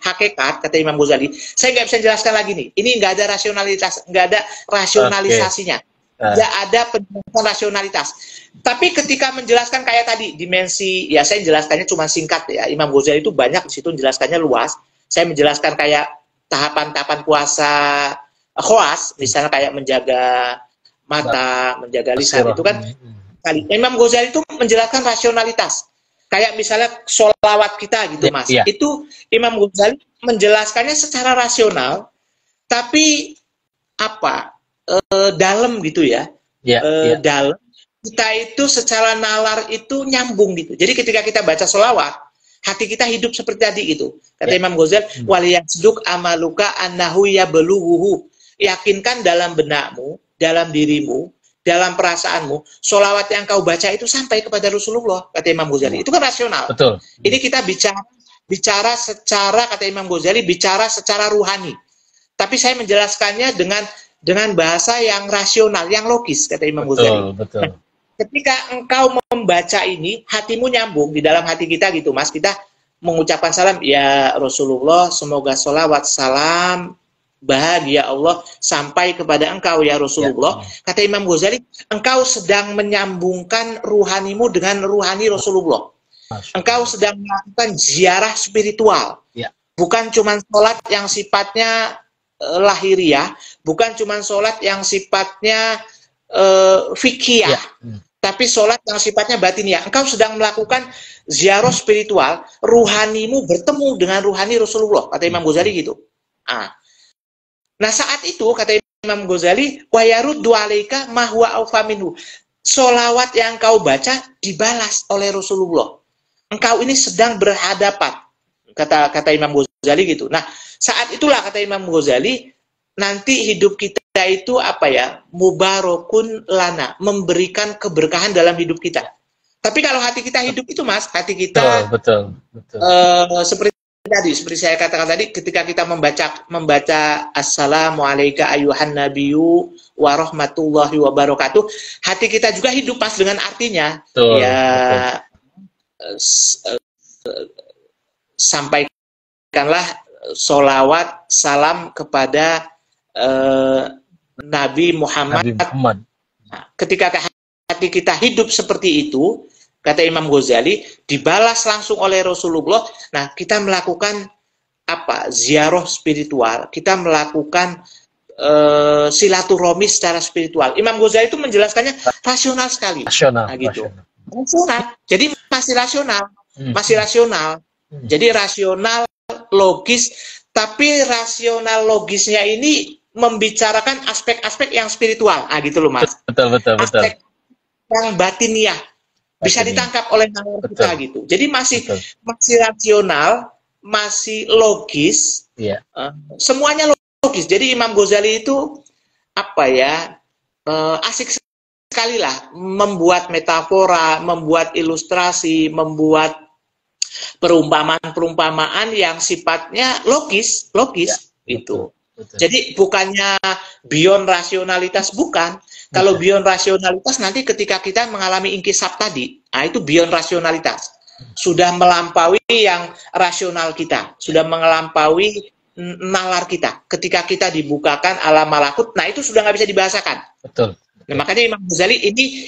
hakikat, kata Imam Ghazali. Saya nggak bisa jelaskan lagi nih. Ini nggak ada rasionalitas, nggak ada rasionalisasinya. tidak ada penjelasan rasionalitas. Tapi ketika menjelaskan kayak tadi dimensi, ya saya jelaskannya cuma singkat ya. Imam Ghazali itu banyak di situ menjelaskannya luas. Saya menjelaskan kayak tahapan-tahapan puasa khawas, misalnya kayak menjaga mata, menjaga lisan itu kan. Imam Ghazali itu menjelaskan rasionalitas. Kayak misalnya sholawat kita gitu Mas. Itu Imam Ghazali menjelaskannya secara rasional, tapi apa? Dalam gitu ya. Dalam kita itu secara nalar itu nyambung gitu. Jadi ketika kita baca sholawat, hati kita hidup seperti tadi gitu. Kata Imam Ghazali, waliyasduk amaluka annahu yabluhu. Yakinkan dalam benakmu, dalam dirimu, dalam perasaanmu, sholawat yang kau baca itu sampai kepada Rasulullah, kata Imam Ghazali. Itu kan rasional. Betul. Ini kita bicara secara, kata Imam Ghazali, bicara secara ruhani. Tapi saya menjelaskannya dengan bahasa yang rasional, yang logis, kata Imam Ghazali. Betul. Nah, ketika engkau membaca ini, hatimu nyambung di dalam hati kita gitu, Mas. Kita mengucapkan salam, ya Rasulullah, semoga sholawat, salam, bahagia Allah sampai kepada engkau ya Rasulullah. Kata Imam Ghazali, engkau sedang menyambungkan ruhanimu dengan ruhani Rasulullah. Engkau sedang melakukan ziarah spiritual. Bukan cuma sholat yang sifatnya lahiriah, bukan cuma sholat yang sifatnya fikih, tapi sholat yang sifatnya batiniah. Engkau sedang melakukan ziarah spiritual, ruhanimu bertemu dengan ruhani Rasulullah, kata Imam Ghazali gitu. Nah saat itu kata Imam Ghazali, wa yaruddu alaika ma huwa awfa minhu. Sholawat yang kau baca dibalas oleh Rasulullah. Engkau ini sedang berhadapan, kata Imam Ghazali gitu. Nah saat itulah kata Imam Ghazali, nanti hidup kita itu apa ya, mubarakun lana, memberikan keberkahan dalam hidup kita. Tapi kalau hati kita hidup itu Mas, hati kita betul. seperti saya katakan tadi, ketika kita membaca assalamu alayka ayyuhan nabiyyu wa rahmatullahi wa barakatuh, hati kita juga hidup Mas dengan artinya. Sampaikanlah sholawat salam kepada Nabi Muhammad. Nah, ketika hati kita hidup seperti itu, kata Imam Ghazali, dibalas langsung oleh Rasulullah. Nah, kita melakukan apa? Ziarah spiritual. Kita melakukan silaturahmi secara spiritual. Imam Ghazali itu menjelaskannya rasional sekali. Rasional. Jadi masih rasional. Jadi rasional, logis, tapi rasional logisnya ini membicarakan aspek-aspek yang spiritual. Gitu loh Mas. Betul. Aspek yang batiniah. Bisa ditangkap oleh nalar kita gitu. Jadi masih rasional, masih logis, semuanya logis. Jadi Imam Ghazali itu apa ya, asik sekali lah membuat metafora, membuat ilustrasi, membuat perumpamaan yang sifatnya logis gitu. Jadi bukannya beyond rasionalitas, bukan. Kalau beyond rasionalitas nanti ketika kita mengalami inkisab tadi, itu beyond rasionalitas. Sudah melampaui yang rasional kita, sudah melampaui nalar kita. Ketika kita dibukakan alam malakut, nah itu sudah nggak bisa dibahasakan. Betul. Nah, makanya Imam Ghazali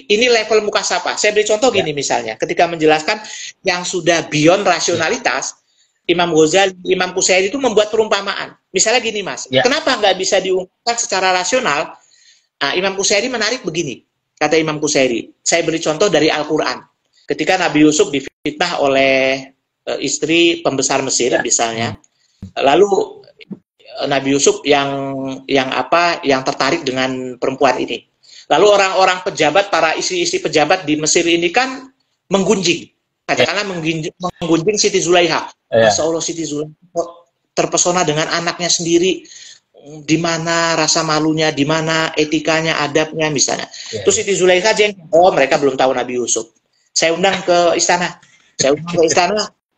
ini level mukasafah. Saya beri contoh gini misalnya, ketika menjelaskan yang sudah beyond rasionalitas, Imam Ghazali, Imam Qusairi itu membuat perumpamaan. Misalnya gini Mas, kenapa nggak bisa diungkapkan secara rasional? Imam Qusairi menarik begini, kata Imam Qusairi. Saya beri contoh dari Al-Quran. Ketika Nabi Yusuf difitnah oleh istri pembesar Mesir misalnya, lalu Nabi Yusuf yang tertarik dengan perempuan ini. Lalu orang-orang pejabat, para istri-istri pejabat di Mesir ini kan menggunjing. Katakanlah menggunjing Siti Zulaiha. Masya Allah, Siti Zulaiha terpesona dengan anaknya sendiri. Di mana rasa malunya, di mana etikanya, adabnya misalnya. Terus Siti Zulaiha mereka belum tahu Nabi Yusuf. Saya undang ke istana.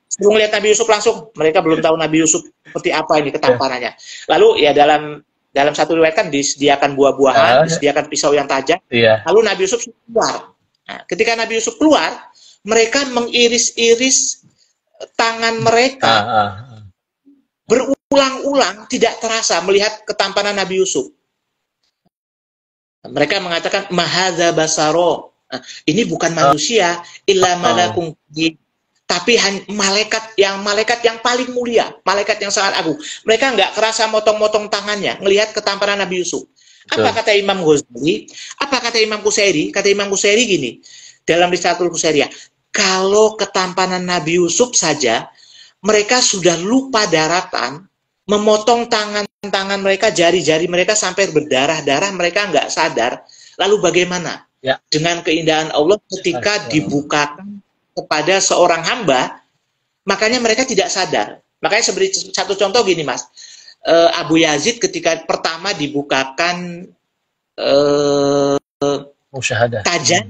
Suruh lihat Nabi Yusuf langsung. Mereka belum tahu Nabi Yusuf seperti apa ini ketampanannya. Lalu ya dalam satu riwayat kan disediakan buah-buahan, disediakan pisau yang tajam. Lalu Nabi Yusuf keluar. Nah, ketika Nabi Yusuf keluar, mereka mengiris-iris tangan mereka. Berulang-ulang tidak terasa melihat ketampanan Nabi Yusuf. Mereka mengatakan mahadza basaro. Ini bukan manusia, illa malakun tapi malaikat yang paling mulia, malaikat yang sangat agung. Mereka nggak kerasa motong-motong tangannya, melihat ketampanan Nabi Yusuf. Apa kata Imam Ghazali? Apa kata Imam Qusairi? Kata Imam Qusairi gini, dalam Risalatul Qusairiyah, kalau ketampanan Nabi Yusuf saja, mereka sudah lupa daratan, memotong tangan-tangan mereka, jari-jari mereka sampai berdarah-darah, mereka nggak sadar. Lalu bagaimana? Ya. Dengan keindahan Allah ketika dibukakan kepada seorang hamba, makanya mereka tidak sadar. Makanya seperti satu contoh gini, Mas. Abu Yazid ketika pertama dibukakan tajam,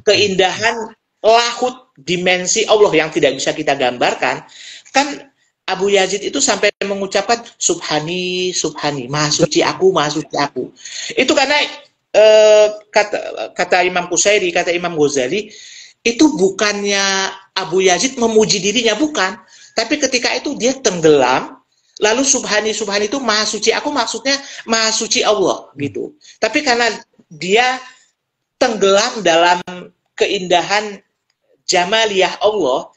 keindahan lahut dimensi Allah yang tidak bisa kita gambarkan, kan Abu Yazid itu sampai mengucapkan Subhani, Subhani, Maha Suci aku, Maha Suci aku. Itu karena kata Imam Qusairi, kata Imam Ghazali, itu bukannya Abu Yazid memuji dirinya, bukan. Tapi ketika itu dia tenggelam, lalu Subhani, Subhani itu Maha Suci aku, maksudnya Maha Suci Allah, gitu. Tapi karena dia tenggelam dalam keindahan jamaliyah Allah,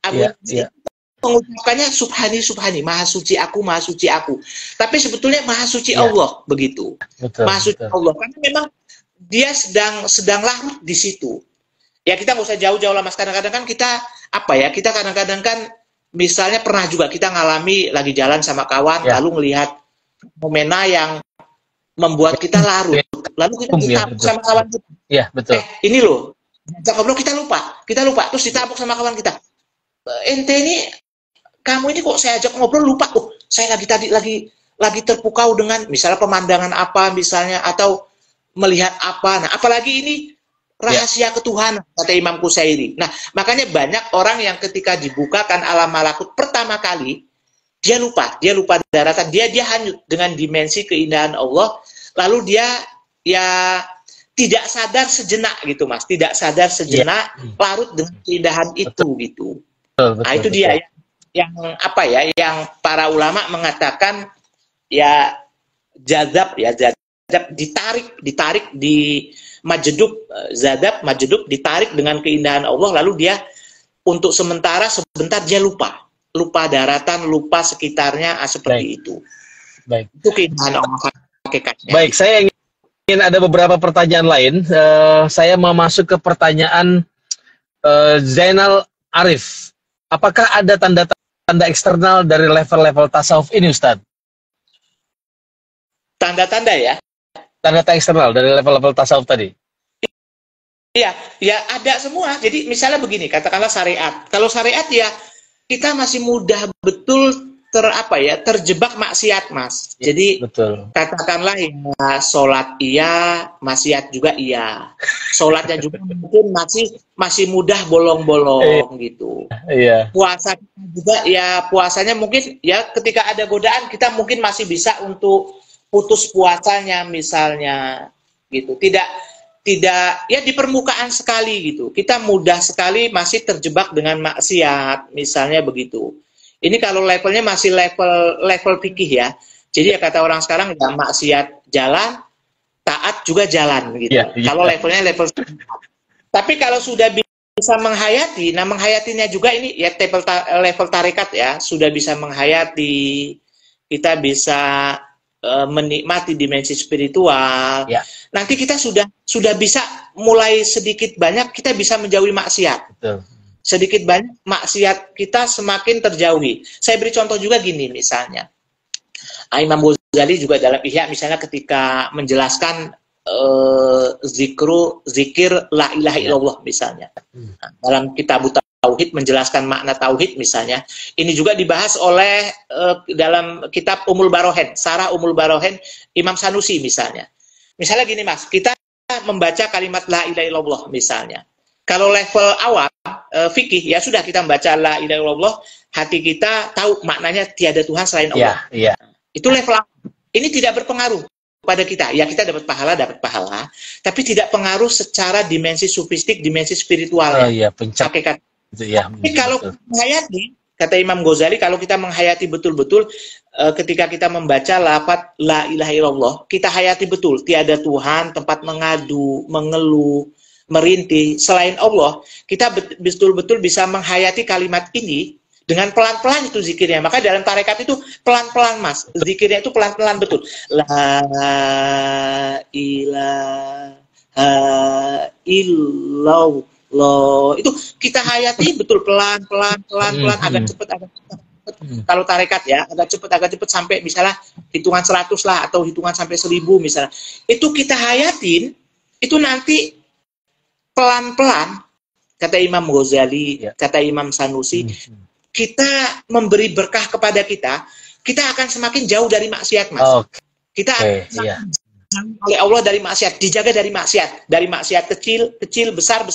Abu Yazid mengucapkannya Subhani, Subhani, Maha Suci aku, Maha Suci aku. Tapi sebetulnya Maha Suci Allah, begitu. Maha Suci Allah. Karena memang dia sedang larut di situ. Ya kita nggak usah jauh-jauh lah, Mas. Kadang-kadang kan kita, kita kadang-kadang kan, misalnya pernah juga kita ngalami lagi jalan sama kawan, lalu melihat fenomena yang membuat kita larut. Lalu kita ditabuk sama kawan kita. Iya, betul. Ini loh, kita lupa. Terus ditabuk sama kawan kita. Ente ini, kamu ini kok saya ajak ngobrol lupa, saya lagi terpukau dengan misalnya pemandangan apa misalnya, atau melihat apa. Nah, apalagi ini rahasia ketuhanan, kata Imam Qusairi. Nah, makanya banyak orang yang ketika dibukakan alam malakut pertama kali, dia lupa daratan, dia hanyut dengan dimensi keindahan Allah, lalu dia tidak sadar sejenak gitu, Mas, tidak sadar sejenak, larut dengan keindahan itu gitu. Nah, itu dia yang yang para ulama mengatakan jazab ditarik di majdub, majdub ditarik dengan keindahan Allah, lalu dia untuk sebentar dia lupa daratan, lupa sekitarnya, seperti itu. Baik. Itu keindahan Allah hakikatnya. Baik, saya ingin ada beberapa pertanyaan lain. Saya mau masuk ke pertanyaan Zainal Arif. Apakah ada tanda-tanda eksternal dari level-level tasawuf ini, Ustadz? Tanda-tanda ya? Tanda-tanda eksternal dari level-level tasawuf tadi? Iya, ada semua. Jadi misalnya begini, katakanlah syariat. Kalau syariat ya kita masih mudah betul terjebak maksiat, Mas. Jadi katakanlah sholat iya, maksiat juga iya. Sholatnya juga mungkin masih mudah bolong-bolong gitu. Iya. Puasa juga puasanya mungkin ketika ada godaan kita mungkin masih bisa untuk putus puasanya misalnya gitu. Tidak di permukaan sekali gitu. Kita mudah sekali masih terjebak dengan maksiat misalnya begitu. Ini kalau levelnya masih level fikih ya. Jadi kata orang sekarang maksiat jalan, taat juga jalan gitu. Kalau levelnya level. Tapi kalau sudah bisa menghayati, nah menghayatinya juga ini level tarekat ya, sudah bisa menghayati, kita bisa menikmati dimensi spiritual. Nanti kita sudah bisa mulai sedikit banyak kita bisa menjauhi maksiat. Betul. Sedikit banyak maksiat kita semakin terjauhi. Saya beri contoh juga gini misalnya. Imam Ghazali juga dalam Ihya misalnya ketika menjelaskan zikir la ilaha illallah misalnya. Nah, dalam kitab Tauhid menjelaskan makna tauhid misalnya. Ini juga dibahas oleh dalam kitab Ummul Barohen, Sarah Ummul Barohen Imam Sanusi misalnya. Misalnya gini, Mas, kita membaca kalimat la ilaha illallah misalnya. Kalau level awal fikih ya sudah kita membaca la ilaha illallah, hati kita tahu maknanya tiada Tuhan selain Allah. Itu level awal. Ini tidak berpengaruh pada kita. Ya kita dapat pahala, tapi tidak pengaruh secara dimensi sufistik, dimensi spiritual. Hakikat. Tapi kalau menghayati, kata Imam Ghazali, kalau kita menghayati betul-betul ketika kita membaca lafaz la ilaha illallah, kita hayati betul tiada Tuhan tempat mengadu, mengeluh, merintih selain Allah. Kita betul-betul bisa menghayati kalimat ini dengan pelan-pelan itu zikirnya. Maka dalam tarekat itu pelan-pelan, Mas. Zikirnya itu pelan-pelan betul. La ilaha illallah. Itu kita hayati betul pelan-pelan agak cepat agak cepat. Kalau tarekat ya, agak cepat sampai misalnya hitungan 100 lah atau hitungan sampai 1000 misalnya. Itu kita hayatin, itu nanti pelan-pelan, kata Imam Ghazali, kata Imam Sanusi, kita memberi berkah kepada kita akan semakin jauh dari maksiat, Mas. Kita akan oleh Allah dari maksiat, dijaga dari maksiat kecil, besar.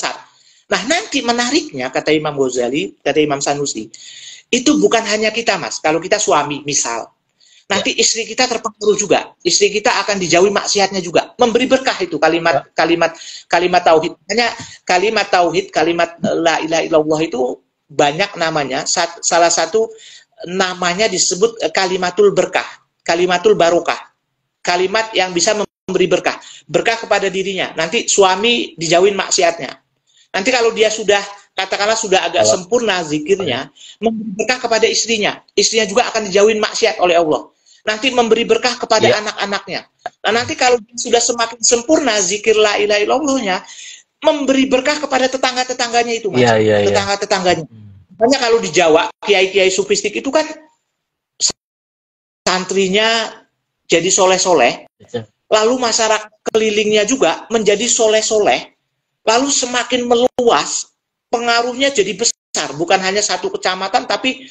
Nah, nanti menariknya, kata Imam Ghazali, kata Imam Sanusi, itu bukan hanya kita, Mas. Kalau kita suami, misal, nanti istri kita terpengaruh juga. Istri kita akan dijauhi maksiatnya juga. Memberi berkah itu kalimat tauhid. Hanya kalimat tauhid, kalimat la ilaha illallah itu banyak namanya. Salah satu namanya disebut kalimatul berkah, kalimatul barokah. Kalimat yang bisa memberi berkah. Berkah kepada dirinya. Nanti suami dijauhin maksiatnya. Nanti kalau dia sudah, katakanlah sudah agak sempurna zikirnya, memberi berkah kepada istrinya. Istrinya juga akan dijauhin maksiat oleh Allah. Nanti memberi berkah kepada anak-anaknya. Nah, nanti kalau sudah semakin sempurna zikir la ilaha illallahnya, memberi berkah kepada tetangga-tetangganya itu, Mas. Tetangga-tetangganya. Makanya kalau di Jawa, kiai-kiai sufistik itu kan santrinya jadi soleh-soleh, lalu masyarakat kelilingnya juga menjadi soleh-soleh, lalu semakin meluas, pengaruhnya jadi besar. Bukan hanya satu kecamatan, tapi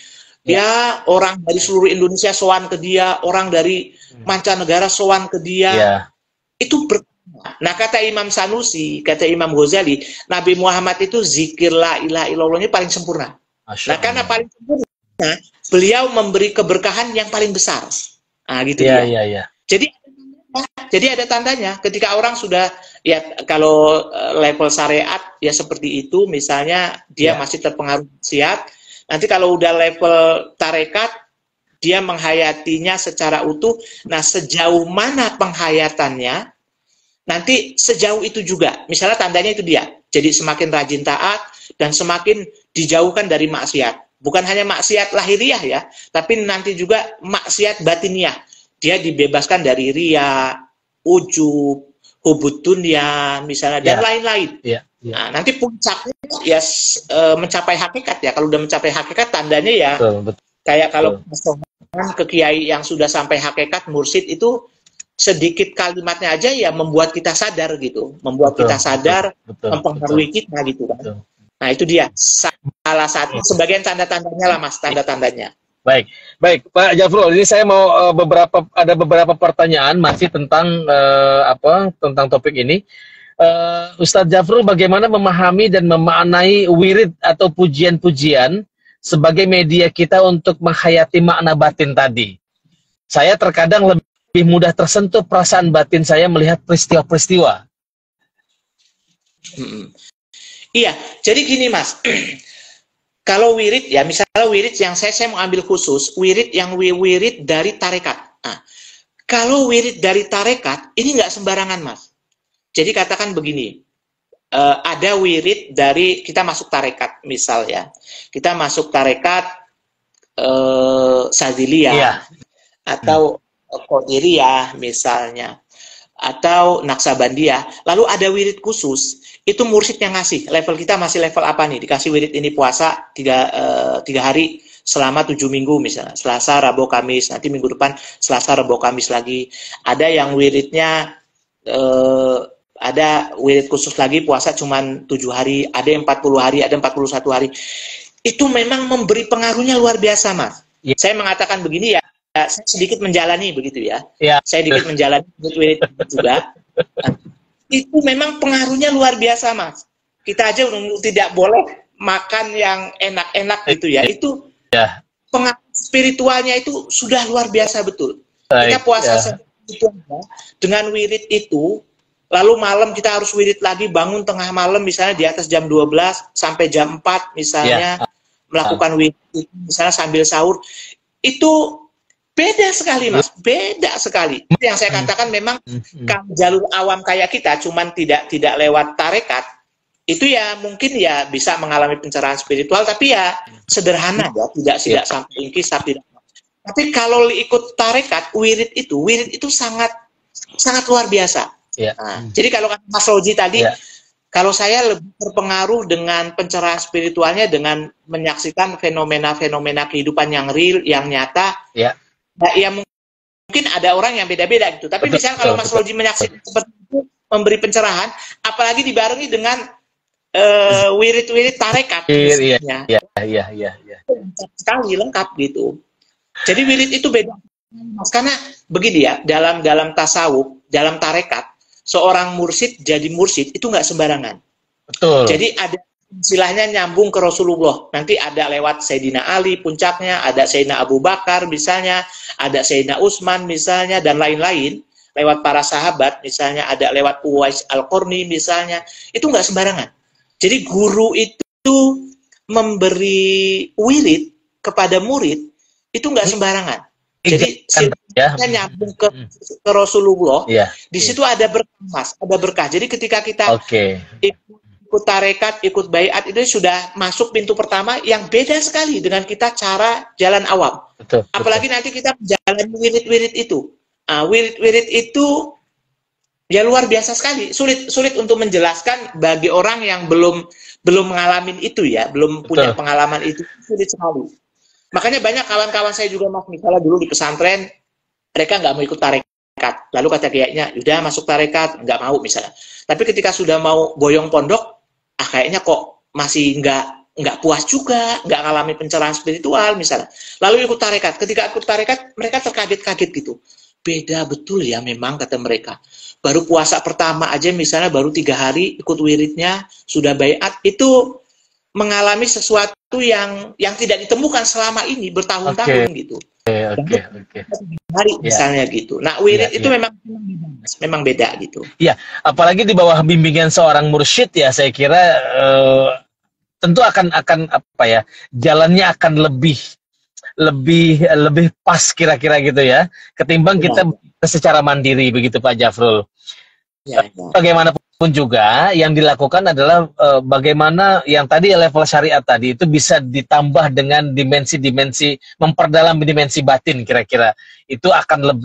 ya orang dari seluruh Indonesia sowan ke dia, orang dari mancanegara sowan ke dia. Itu nah, kata Imam Sanusi, kata Imam Ghazali, Nabi Muhammad itu zikir la ilaha illallahnya paling sempurna. Nah, karena paling sempurna, beliau memberi keberkahan yang paling besar. Nah, gitu ya. Jadi ada tandanya ketika orang sudah, ya kalau level syariat ya seperti itu, misalnya dia masih terpengaruh maksiat. Nanti kalau udah level tarekat, dia menghayatinya secara utuh. Nah, sejauh mana penghayatannya, nanti sejauh itu juga. Misalnya tandanya itu dia. Jadi semakin rajin taat dan semakin dijauhkan dari maksiat. Bukan hanya maksiat lahiriah ya, tapi nanti juga maksiat batiniah. Dia dibebaskan dari riya, ujub, hubud dunya, misalnya, dan lain-lain. Nah, nanti puncaknya ya mencapai hakikat ya. Kalau udah mencapai hakikat, tandanya ya kayak kalau ke kiai yang sudah sampai hakikat, mursyid itu sedikit kalimatnya aja ya membuat kita sadar gitu, membuat kita sadar, mempengaruhi kita gitu kan. Nah, itu dia salah satu sebagian tanda-tandanya lah, Mas, tanda-tandanya. Baik Pak Jafrul, ini saya mau ada beberapa pertanyaan masih tentang tentang topik ini. Ustadz Jafrul, bagaimana memahami dan memaknai wirid atau pujian-pujian sebagai media kita untuk menghayati makna batin tadi? Saya terkadang lebih mudah tersentuh perasaan batin saya melihat peristiwa-peristiwa. Iya, jadi gini, Mas. Kalau wirid ya, misalnya wirid yang saya mau ambil khusus, wirid yang wirid dari tarekat. Nah, kalau wirid dari tarekat, ini nggak sembarangan, Mas. Jadi katakan begini, ada wirid dari, kita masuk tarekat, misal ya. Kita masuk tarekat Sadiliyah, atau Qadiriyah misalnya, atau Naksabandiyah. Lalu ada wirid khusus, itu mursyid yang ngasih. Level kita masih level apa nih? Dikasih wirid ini puasa 3 hari selama 7 minggu misalnya. Selasa, Rabu, Kamis. Nanti minggu depan Selasa, Rabu, Kamis lagi. Ada yang wiridnya ada wirid khusus lagi puasa cuman 7 hari, ada yang 40 hari, ada 41 hari. Itu memang memberi pengaruhnya luar biasa, Mas. Saya mengatakan begini ya, saya sedikit menjalani begitu ya. Saya sedikit menjalani wirid juga. Itu memang pengaruhnya luar biasa, Mas. Kita aja tidak boleh makan yang enak-enak gitu ya. Itu pengaruh spiritualnya itu sudah luar biasa betul. Kita puasa dengan wirid itu, lalu malam kita harus wirid lagi, bangun tengah malam misalnya di atas jam 12 sampai jam 4 misalnya, melakukan wirid itu, misalnya sambil sahur. Itu Beda sekali Mas, beda sekali. Yang saya katakan memang kalau jalur awam kayak kita, cuman tidak lewat tarekat, itu ya mungkin ya bisa mengalami pencerahan spiritual, tapi ya sederhana ya, tidak sampai inkisar, tidak. Tapi kalau ikut tarekat, wirid itu sangat luar biasa. Nah, jadi kalau kata Mas Roji tadi, kalau saya lebih terpengaruh dengan pencerahan spiritualnya dengan menyaksikan fenomena-fenomena kehidupan yang real, yang nyata. Ya mungkin ada orang yang beda-beda gitu. Tapi misalnya kalau Mas Roji menyaksikan seperti itu, memberi pencerahan, apalagi dibarengi dengan wirid-wirid tarekat. Iya. Sekali lengkap gitu. Jadi wirid itu beda. Karena begini ya, dalam tasawuf, dalam tarekat, seorang mursyid jadi mursyid itu nggak sembarangan. Betul. Jadi ada istilahnya nyambung ke Rasulullah. Nanti ada lewat Sayyidina Ali puncaknya, ada Sayyidina Abu Bakar misalnya, ada Sayyidina Utsman misalnya, dan lain-lain. Lewat para sahabat misalnya, ada lewat Uwais Al-Qarni misalnya. Itu nggak sembarangan. Jadi guru itu memberi wirid kepada murid, itu nggak sembarangan. Jadi nyambung ke Rasulullah. Di situ ada berkah, Mas, ada berkah. Jadi ketika kita ikut tarekat, ikut baiat, itu sudah masuk pintu pertama yang beda sekali dengan kita cara jalan awam. Apalagi nanti kita jalan wirid-wirid itu. Wirid-wirid itu ya luar biasa sekali. Sulit untuk menjelaskan bagi orang yang belum mengalami itu ya, belum punya pengalaman itu, sulit sekali. Makanya banyak kawan-kawan saya juga, Mas, misalnya dulu di pesantren, mereka nggak mau ikut tarekat. Lalu kata kiainya, udah masuk tarekat, nggak mau misalnya. Tapi ketika sudah mau boyong pondok, kayaknya kok masih nggak puas juga, nggak ngalami pencerahan spiritual misalnya. Lalu ikut tarekat. Ketika ikut tarekat, mereka terkaget-kaget gitu. Beda betul ya memang, kata mereka. Baru puasa pertama aja misalnya, baru 3 hari ikut wiridnya, sudah baiat, itu mengalami sesuatu yang tidak ditemukan selama ini bertahun-tahun gitu. Hari misalnya gitu. Nah, wirid itu memang beda gitu. Iya, apalagi di bawah bimbingan seorang mursyid ya, saya kira tentu akan apa ya, jalannya akan lebih pas kira-kira gitu ya, ketimbang kita secara mandiri begitu Pak Jafrul. Bagaimanapun juga yang dilakukan adalah bagaimana yang tadi level syariat tadi itu bisa ditambah dengan dimensi-dimensi, memperdalam dimensi batin, kira-kira itu akan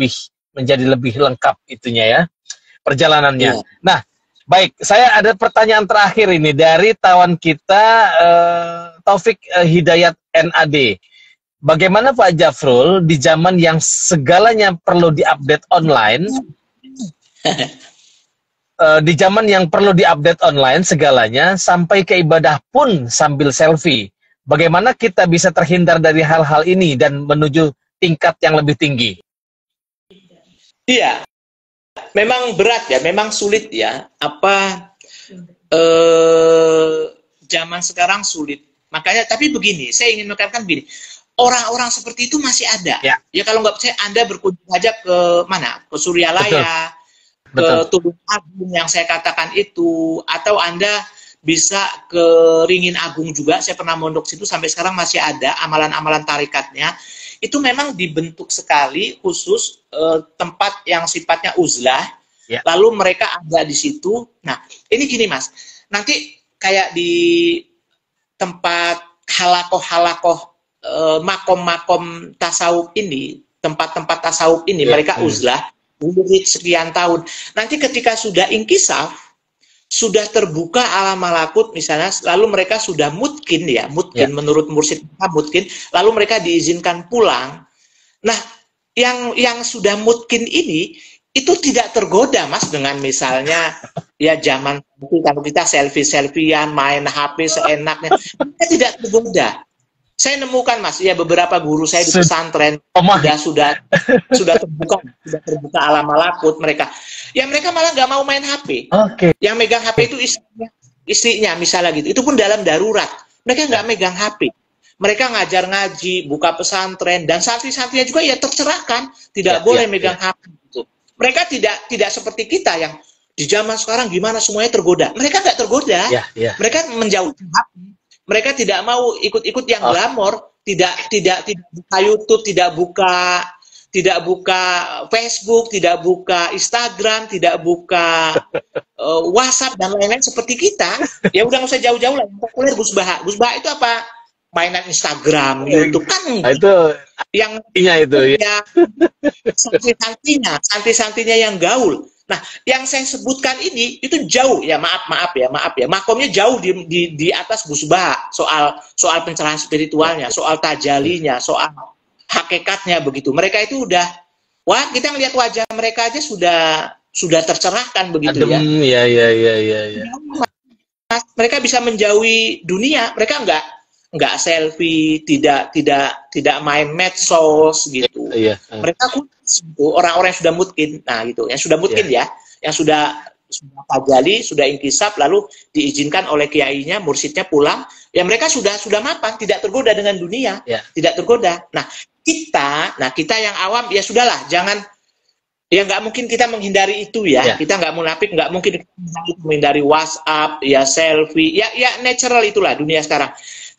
menjadi lebih lengkap itunya ya, perjalanannya. Nah, baik, saya ada pertanyaan terakhir ini dari tawan kita, Taufik Hidayat NAD. Bagaimana Pak Jafrul di zaman yang segalanya perlu diupdate online, di zaman yang perlu diupdate online segalanya, sampai ke ibadah pun sambil selfie. Bagaimana kita bisa terhindar dari hal-hal ini dan menuju tingkat yang lebih tinggi? Iya, memang berat ya, memang sulit ya. Zaman sekarang sulit. Makanya, tapi begini, saya ingin menekankan begini. Orang-orang seperti itu masih ada. Ya kalau nggak percaya, Anda berkunjung aja ke mana? Ke Suryalaya. Ke Tulung Agung yang saya katakan itu, atau Anda bisa ke Ringin Agung juga. Saya pernah mondok situ, sampai sekarang masih ada amalan-amalan tarikatnya. Itu memang dibentuk sekali khusus tempat yang sifatnya uzlah. Lalu mereka ada di situ. Nah, ini gini Mas, nanti kayak di tempat halakoh-halakoh, makom-makom tasawuf ini, tempat-tempat tasawuf ini, mereka uzlah wirid sekian tahun. Nanti ketika sudah inkisaf, sudah terbuka alam malakut misalnya, lalu mereka sudah mutkin ya, menurut mursyid mutkin, lalu mereka diizinkan pulang. Nah, yang sudah mutkin ini itu tidak tergoda Mas dengan misalnya ya zaman kalau kita selfie-selfian, main HP seenaknya, kita tidak tergoda. Saya nemukan Mas, ya beberapa guru saya di pesantren sudah terbuka alam malakut mereka. Ya mereka malah nggak mau main HP. Yang megang HP itu istrinya misalnya gitu. Itu pun dalam darurat. Mereka nggak megang HP. Mereka ngajar ngaji, buka pesantren, dan santri-santrinya juga ya tercerahkan, tidak boleh megang HP gitu. Mereka tidak seperti kita yang di zaman sekarang gimana semuanya tergoda. Mereka nggak tergoda. Mereka menjauhkan HP. Mereka tidak mau ikut-ikut yang glamor, tidak buka YouTube, tidak buka Facebook, tidak buka Instagram, tidak buka WhatsApp dan lain-lain seperti kita. Ya udah nggak usah jauh-jauh lah. Yang populer Gus Baha. Gus Baha itu apa? Mainan Instagram, YouTube kan itu yang itu ya santi-santinya yang gaul. Nah, yang saya sebutkan ini itu jauh ya, maaf ya, makomnya jauh di atas Gus Baha soal pencerahan spiritualnya, soal tajalinya, soal hakikatnya begitu. Mereka itu udah, wah kita ngelihat wajah mereka aja sudah tercerahkan begitu. Adem, ya. Mereka bisa menjauhi dunia, mereka nggak selfie, tidak main medsos gitu. Mereka orang-orang yang sudah mutkin, nah gitu, yang sudah mutkin ya, yang sudah tajali, sudah inkisab, lalu diizinkan oleh kiainya, mursyidnya pulang, ya mereka sudah mapan, tidak tergoda dengan dunia, tidak tergoda. Nah kita yang awam ya sudahlah, jangan, ya nggak mungkin kita menghindari itu ya, kita nggak munafik, nggak mungkin menghindari WhatsApp, ya selfie, ya natural itulah dunia sekarang.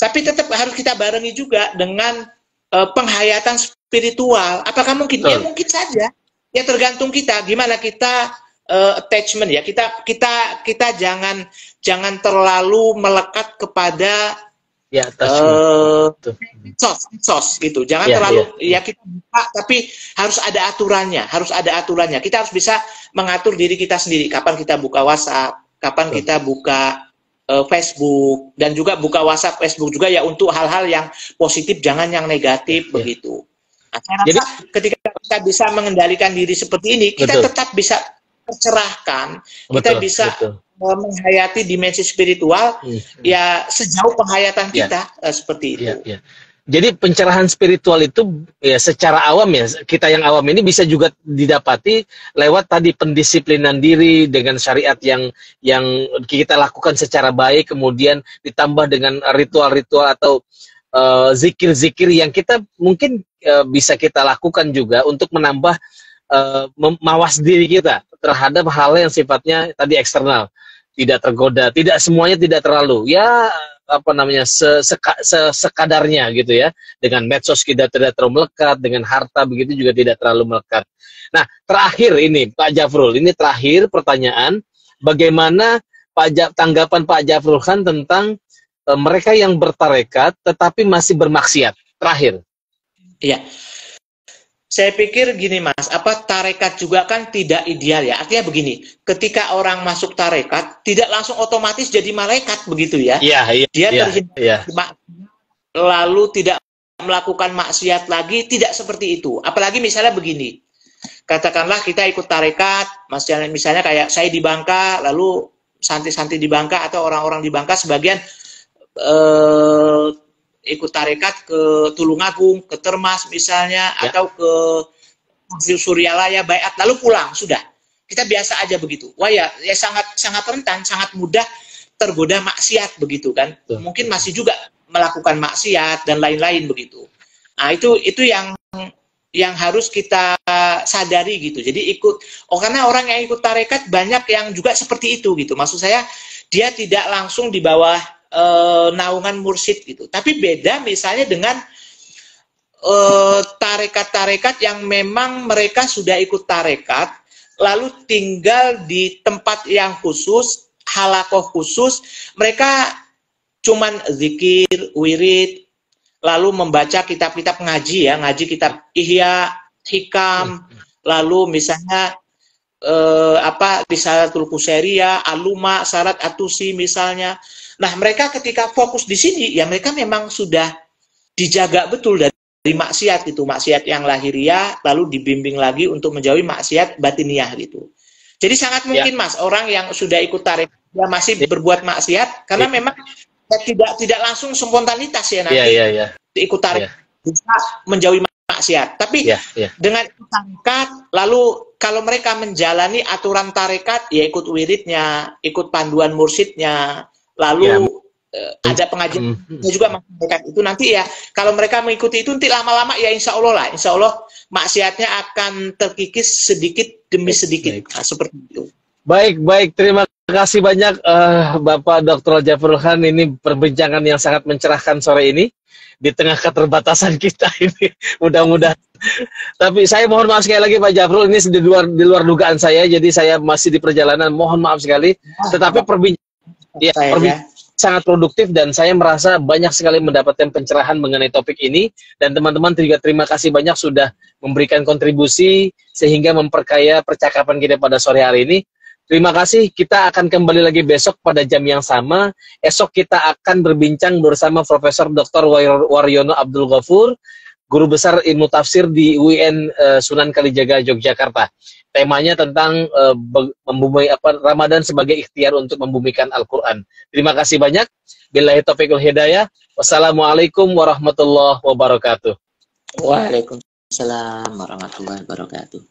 Tapi tetap harus kita barengi juga dengan penghayatan spiritual. Apakah mungkin? Ya mungkin saja. Ya tergantung kita gimana kita attachment ya. Kita jangan terlalu melekat kepada sos gitu. Jangan terlalu ya kita buka, tapi harus ada aturannya. Kita harus bisa mengatur diri kita sendiri. Kapan kita buka WhatsApp, kapan kita buka Facebook, dan juga buka WhatsApp, Facebook juga ya untuk hal-hal yang positif, jangan yang negatif begitu. Nah, saya rasa jadi ketika kita bisa mengendalikan diri seperti ini, kita tetap bisa tercerahkan, kita bisa menghayati dimensi spiritual ya sejauh penghayatan kita seperti itu. Jadi pencerahan spiritual itu ya secara awam ya, kita yang awam ini bisa juga didapati lewat tadi pendisiplinan diri dengan syariat yang kita lakukan secara baik, kemudian ditambah dengan ritual-ritual atau zikir-zikir yang kita mungkin bisa kita lakukan juga untuk menambah mawas diri kita terhadap hal yang sifatnya tadi eksternal, tidak tergoda, tidak semuanya, tidak terlalu ya apa namanya sekadarnya gitu ya. Dengan medsos kita tidak terlalu melekat, dengan harta begitu juga tidak terlalu melekat. Nah, terakhir ini Pak Jafrul, ini terakhir pertanyaan, bagaimana tanggapan Pak Jafrul Khan tentang mereka yang bertarekat tetapi masih bermaksiat? Terakhir. Iya. Saya pikir gini Mas, tarekat juga kan tidak ideal ya. Artinya begini, ketika orang masuk tarekat, tidak langsung otomatis jadi malaikat begitu ya. Dia terhindar lalu tidak melakukan maksiat lagi, tidak seperti itu. Apalagi misalnya begini, katakanlah kita ikut tarekat, misalnya kayak saya di Bangka, lalu santri-santri di Bangka atau orang-orang di Bangka sebagian ikut tarekat ke Tulungagung, ke Termas misalnya, atau ke Suryalaya, Baiat, lalu pulang, sudah. Kita biasa aja begitu. Wah ya sangat rentan, sangat mudah tergoda maksiat begitu kan. Mungkin masih juga melakukan maksiat dan lain-lain begitu. Nah, itu yang harus kita sadari gitu. Jadi karena orang yang ikut tarekat banyak yang juga seperti itu gitu. Maksud saya, dia tidak langsung di bawah naungan mursyid gitu. Tapi beda misalnya dengan tarekat-tarekat yang memang mereka sudah ikut tarekat, lalu tinggal di tempat yang khusus, halakoh khusus, mereka cuman zikir, wirid, lalu membaca kitab-kitab ngaji ya, ngaji kitab Ihya, Hikam, lalu misalnya Risalatul Qusairiyah, Aluma, Syarat Atusi misalnya. Nah, mereka ketika fokus di sini, ya mereka memang sudah dijaga betul dari maksiat gitu, maksiat yang lahiriah, lalu dibimbing lagi untuk menjauhi maksiat batiniah gitu. Jadi sangat mungkin Mas, orang yang sudah ikut tarekat dia masih berbuat maksiat, karena memang tidak langsung spontanitas ya nanti ikut tarekat bisa menjauhi maksiat. Tapi dengan ikut tarekat, lalu kalau mereka menjalani aturan tarekat, ya ikut wiridnya, ikut panduan mursyidnya, lalu ada pengajian juga masyarakat itu nanti ya, kalau mereka mengikuti itu nanti lama-lama ya insya Allah maksiatnya akan terkikis sedikit demi sedikit. Nah, seperti itu. Baik, terima kasih banyak Bapak Dr. Jafrul Khan, ini perbincangan yang sangat mencerahkan sore ini di tengah keterbatasan kita ini. Mudah-mudahan. Tapi saya mohon maaf sekali lagi Pak Jafrul, ini di luar dugaan saya, jadi saya masih di perjalanan, mohon maaf sekali. Tetapi perbincangan sangat produktif dan saya merasa banyak sekali mendapatkan pencerahan mengenai topik ini, dan teman-teman juga terima kasih banyak sudah memberikan kontribusi sehingga memperkaya percakapan kita pada sore hari ini. Terima kasih, kita akan kembali lagi besok pada jam yang sama. Esok kita akan berbincang bersama Profesor Dr. Waryono Abdul Ghafur, Guru Besar Ilmu Tafsir di UIN Sunan Kalijaga, Yogyakarta. Temanya tentang Ramadan sebagai ikhtiar untuk membumikan Al-Quran. Terima kasih banyak. Billahi taufiqul hidayah. Wassalamualaikum warahmatullahi wabarakatuh. Waalaikumsalam warahmatullahi wabarakatuh.